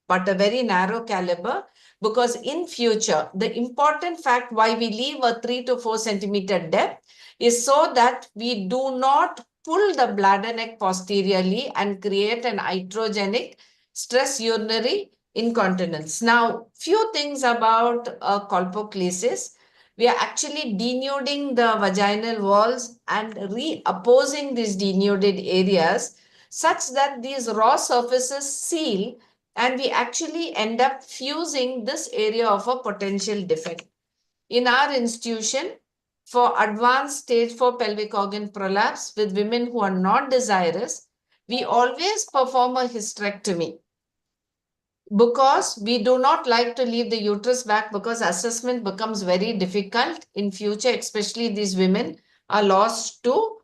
but a very narrow caliber, because in future, the important fact why we leave a 3 to 4 centimeter depth is so that we do not pull the bladder neck posteriorly and create an iatrogenic stress urinary incontinence. Now, few things about colpoclesis. We are actually denuding the vaginal walls and reopposing these denuded areas such that these raw surfaces seal, and we actually end up fusing this area of a potential defect. In our institution, for advanced stage 4 pelvic organ prolapse with women who are not desirous, we always perform a hysterectomy because we do not like to leave the uterus back because assessment becomes very difficult in future, especially these women are lost to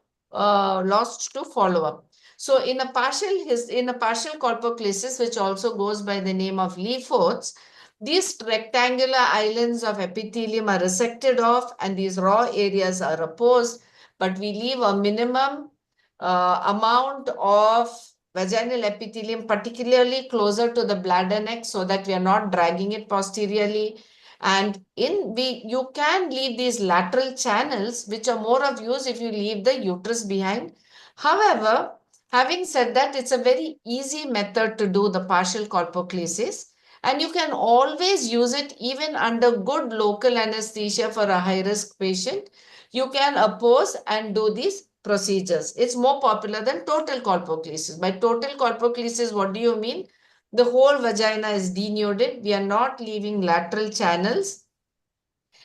follow up. So in a partial colpoclesis, which also goes by the name of Leafords, these rectangular islands of epithelium are resected off and these raw areas are opposed, but we leave a minimum amount of vaginal epithelium, particularly closer to the bladder neck, so that we are not dragging it posteriorly. And you can leave these lateral channels, which are more of use if you leave the uterus behind. However, having said that, it's a very easy method to do the partial colpoclesis. And you can always use it even under good local anesthesia for a high-risk patient. You can oppose and do these procedures. It's more popular than total colpoclesis. By total colpoclesis, what do you mean? The whole vagina is denuded. We are not leaving lateral channels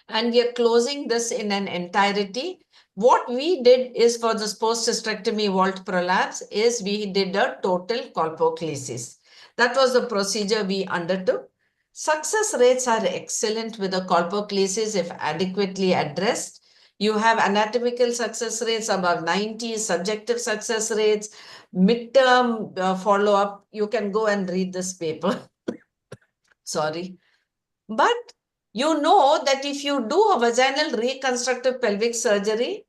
and we are closing this in an entirety. What we did is for this post-hysterectomy vault prolapse is we did a total colpoclesis. That was the procedure we undertook. Success rates are excellent with the colpoclesis if adequately addressed. You have anatomical success rates above 90, subjective success rates, midterm follow-up. You can go and read this paper. Sorry. But you know that if you do a vaginal reconstructive pelvic surgery,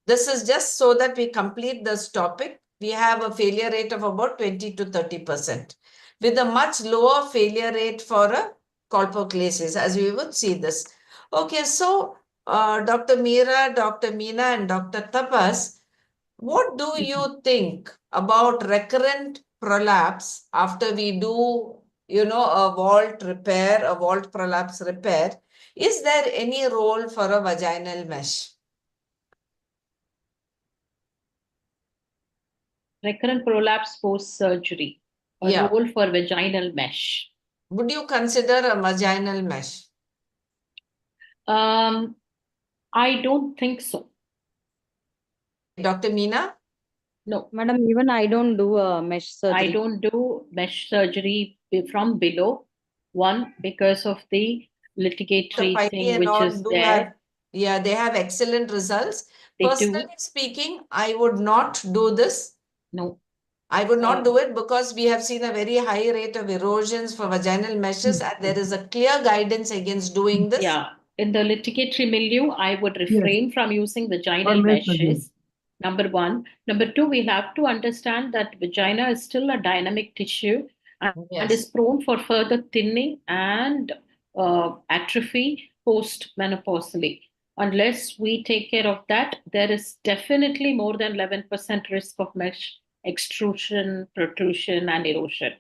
this is just so that we complete this topic. We have a failure rate of about 20 to 30% with a much lower failure rate for a colpoclesis, as we would see this. Okay, so Dr. Meera, Dr. Meena, and Dr. Tapas, what do you think about recurrent prolapse after we do, a vault repair, a vault prolapse repair? Is there any role for a vaginal mesh? Recurrent prolapse post-surgery, a role for vaginal mesh. Would you consider a vaginal mesh? I don't think so. Dr. Meena? No. Madam, even I don't do mesh surgery. I don't do mesh surgery from below. One, because of the litigatory thing which is there. They have excellent results. Personally speaking, I would not do this. No. I would not do it because we have seen a very high rate of erosions for vaginal meshes and there is a clear guidance against doing this. Yeah. In the litigatory milieu, I would refrain from using vaginal meshes. Number one. Number two, we have to understand that vagina is still a dynamic tissue and is prone for further thinning and atrophy post-menopausally. Unless we take care of that, there is definitely more than 11% risk of mesh extrusion, protrusion, and erosion.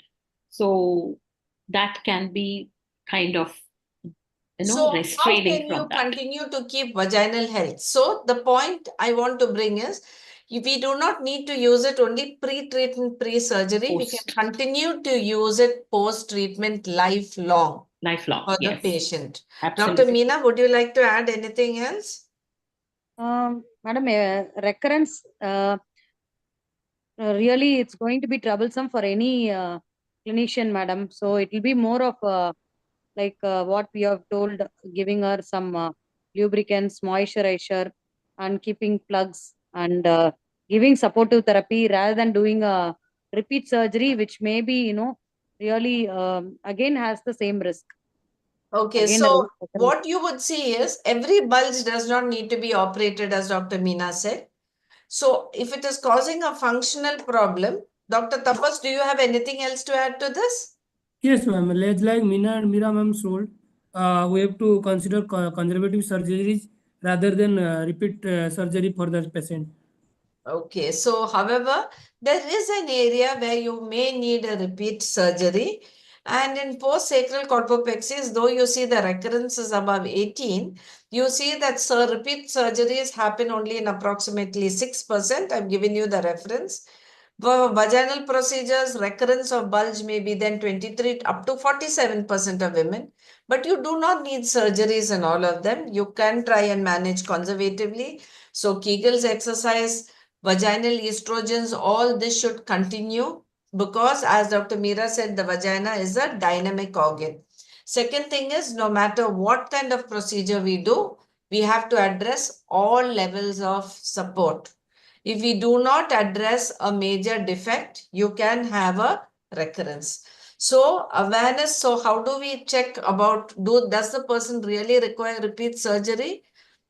So that can be kind of restraining from that. How can you continue to keep vaginal health? So the point I want to bring is, we do not need to use it only pre-treatment, pre-surgery. We can continue to use it post-treatment lifelong for the patient. Absolutely. Dr. Meena, would you like to add anything else? Madam, recurrence, really it's going to be troublesome for any clinician, madam. So it will be more of what we have told, giving her some lubricants, moisturizer, and keeping plugs and giving supportive therapy rather than doing a repeat surgery, which may be, really again has the same risk. Okay, so what you would see is every bulge does not need to be operated, as Dr. Meena said. So if it is causing a functional problem, Dr. Tapas, do you have anything else to add to this? Yes, ma'am. Like Meena and Meera ma'am told, we have to consider conservative surgeries rather than repeat surgery for the patient. Okay, so however, there is an area where you may need a repeat surgery. And in post-sacral colpopexis, though you see the recurrence is above 18, you see that repeat surgeries happen only in approximately 6%. I've given you the reference. For vaginal procedures, recurrence of bulge may be then 23 up to 47% of women. But you do not need surgeries in all of them. You can try and manage conservatively. So Kegel's exercise, vaginal estrogens, all this should continue because, as Dr. Meera said, the vagina is a dynamic organ. Second thing is, no matter what kind of procedure we do, we have to address all levels of support. If we do not address a major defect, you can have a recurrence. So awareness, so how do we check about, does the person really require repeat surgery?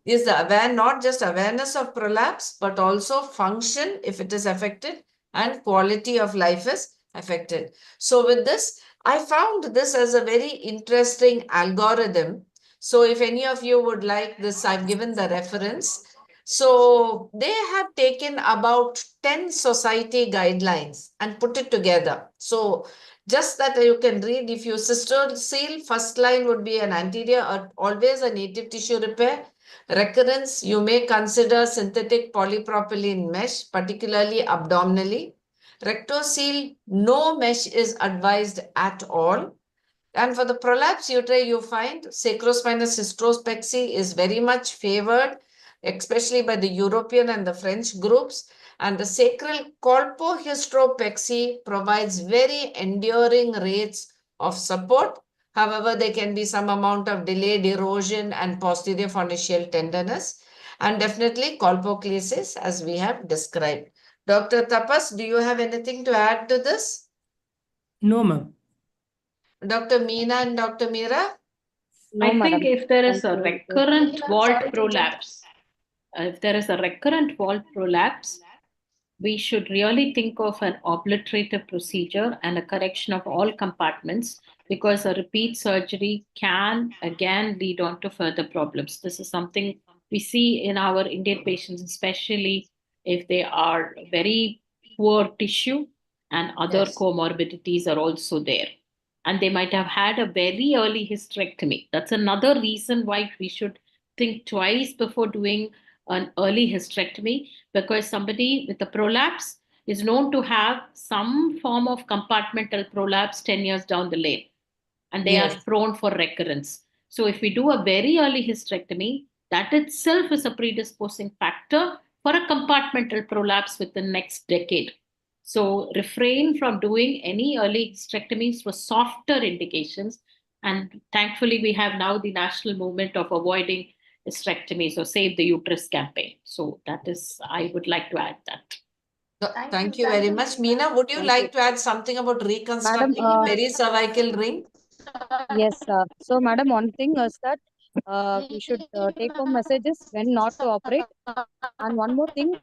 Is the not just awareness of prolapse, but also function if it is affected and quality of life is affected. So with this, I found this as a very interesting algorithm. So if any of you would like this, I've given the reference. So they have taken about 10 society guidelines and put it together. So just that you can read, if you cysto seal, first line would be an anterior, always a native tissue repair. Recurrence, you may consider synthetic polypropylene mesh, particularly abdominally. Rectocele, no mesh is advised at all. And for the prolapse uteri, you find sacrospinous hysterospexy is very much favored, especially by the European and the French groups. And the sacral colpohysteropexy provides very enduring rates of support. However, there can be some amount of delayed erosion and posterior pharyngeal tenderness, and definitely colpoclesis, as we have described. Dr. Tapas, do you have anything to add to this? No, ma'am. Dr. Meena and Dr. Meera? No, I think madam. if there is Thank a you. recurrent vault prolapse, we should really think of an obliterative procedure and a correction of all compartments, because a repeat surgery can again lead on to further problems. This is something we see in our Indian patients, especially if they are very poor tissue and other Yes. comorbidities are also there. And they might have had a very early hysterectomy. That's another reason why we should think twice before doing an early hysterectomy, because somebody with a prolapse is known to have some form of compartmental prolapse 10 years down the lane, and they Yes. are prone for recurrence. So if we do a very early hysterectomy, that itself is a predisposing factor for a compartmental prolapse within the next decade. So refrain from doing any early hysterectomies for softer indications. And thankfully, we have now the national movement of avoiding hysterectomies or Save the Uterus campaign. So that is, I would like to add that. Thank you very much. Meena, would you like to add something about reconstructing Madam, pericervical ring? yes. So, madam, one thing is that we should take home messages when not to operate. And one more thing,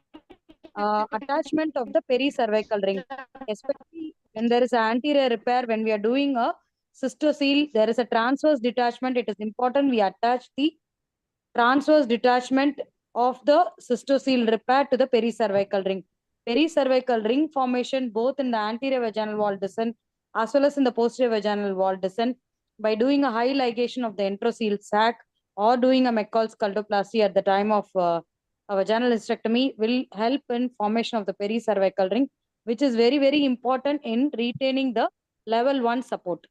attachment of the pericervical ring, especially when there is an anterior repair, when we are doing a cystocele, there is a transverse detachment. It is important we attach the transverse detachment of the cystocele repair to the pericervical ring. Pericervical ring formation both in the anterior vaginal wall descent as well as in the posterior vaginal wall descent by doing a high ligation of the enterocele sac or doing a McCall's cultoplasty at the time of a vaginal hysterectomy will help in formation of the pericervical ring, which is very, very important in retaining the level 1 support.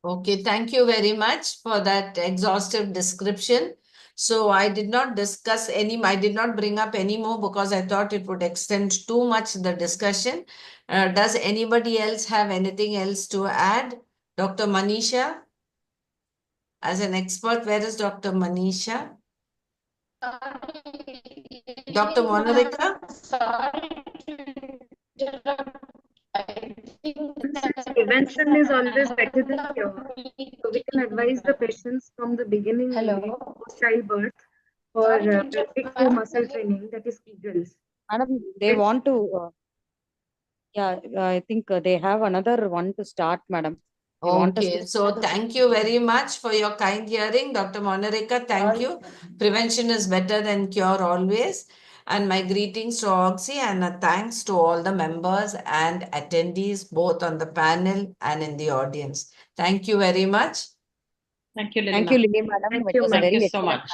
Okay, thank you very much for that exhaustive description. So I did not I did not bring up any more because I thought it would extend too much the discussion. Does anybody else have anything else to add? Dr. Manisha? As an expert, where is Dr. Manisha? Dr. Monica? Since prevention is always better than cure, so we can advise the patients from the beginning post childbirth for pelvic floor muscle training, that is Kegels. Madam, they want to, I think they have another one to start, madam. Okay, so thank you very much for your kind hearing, Dr. Monica. Thank you. Prevention is better than cure always. And my greetings to Oxy and a thanks to all the members and attendees, both on the panel and in the audience. Thank you very much. Thank you, Lily. Thank you, Lily, madam. Thank It you, was a ma'am. very Thank you so excellent much.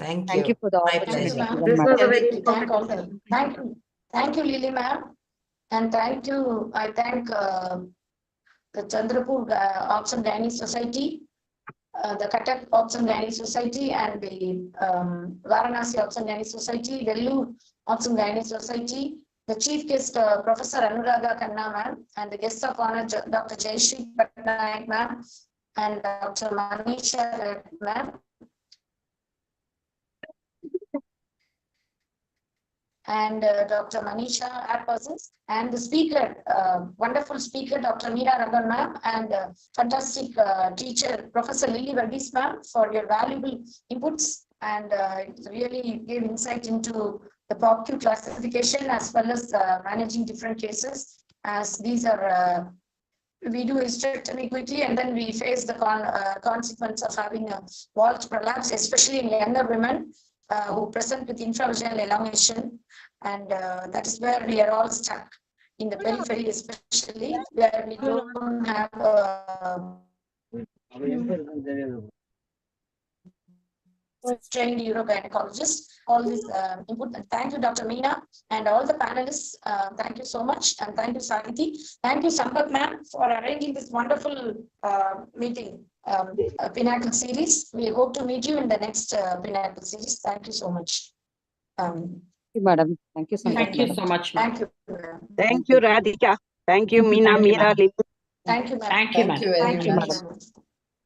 Thank Thank you. you for the My opportunity. pleasure. This was a very Thank all informative. the, thank you, Lily ma'am. And I thank the Chandrapur Ops and Gynae Society, the Cuttack Ops and Gynae Society, and the Varanasi Ops and Gynae Society, Vellore Obs and Gynae Society. The chief guest, Professor Anuraga Khanna ma'am, and the guest of honor, Dr. Jayashree Patnaik ma'am, and Dr. Manisha ma'am, and Dr. Manisha at persons, and the speaker, wonderful speaker, Dr. Meera Ragan ma'am, and fantastic teacher, Professor Lily Verghese ma'am, for your valuable inputs, and it really gave insight into the POPQ classification as well as managing different cases, as these are we do hysterectomy quickly and then we face the consequence of having a vault prolapse, especially in younger women who present with intravaginal elongation, and that is where we are all stuck in the periphery, especially where we don't have trained urogynecologist. All this input. And thank you, Dr. Meena, and all the panelists. Thank you so much, and thank you, Sahithi. Thank you, Sampath ma'am, for arranging this wonderful meeting, Pinnacle series. We hope to meet you in the next Pinnacle series. Thank you so much. Thank you, madam. Thank you so much. Thank you so much, ma'am. Thank you. Ma'am. Thank you, Radhika. Thank you, Meena, Thank you, Meera, ma'am. Lily. Thank you, ma'am. Thank you, Thank ma'am. you very Thank you, much. madam.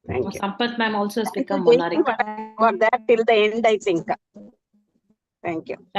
Thank you. Sampath ma'am also has Thank you, become Jayashree, Monarch. for that till the end, I think. Thank you. Thank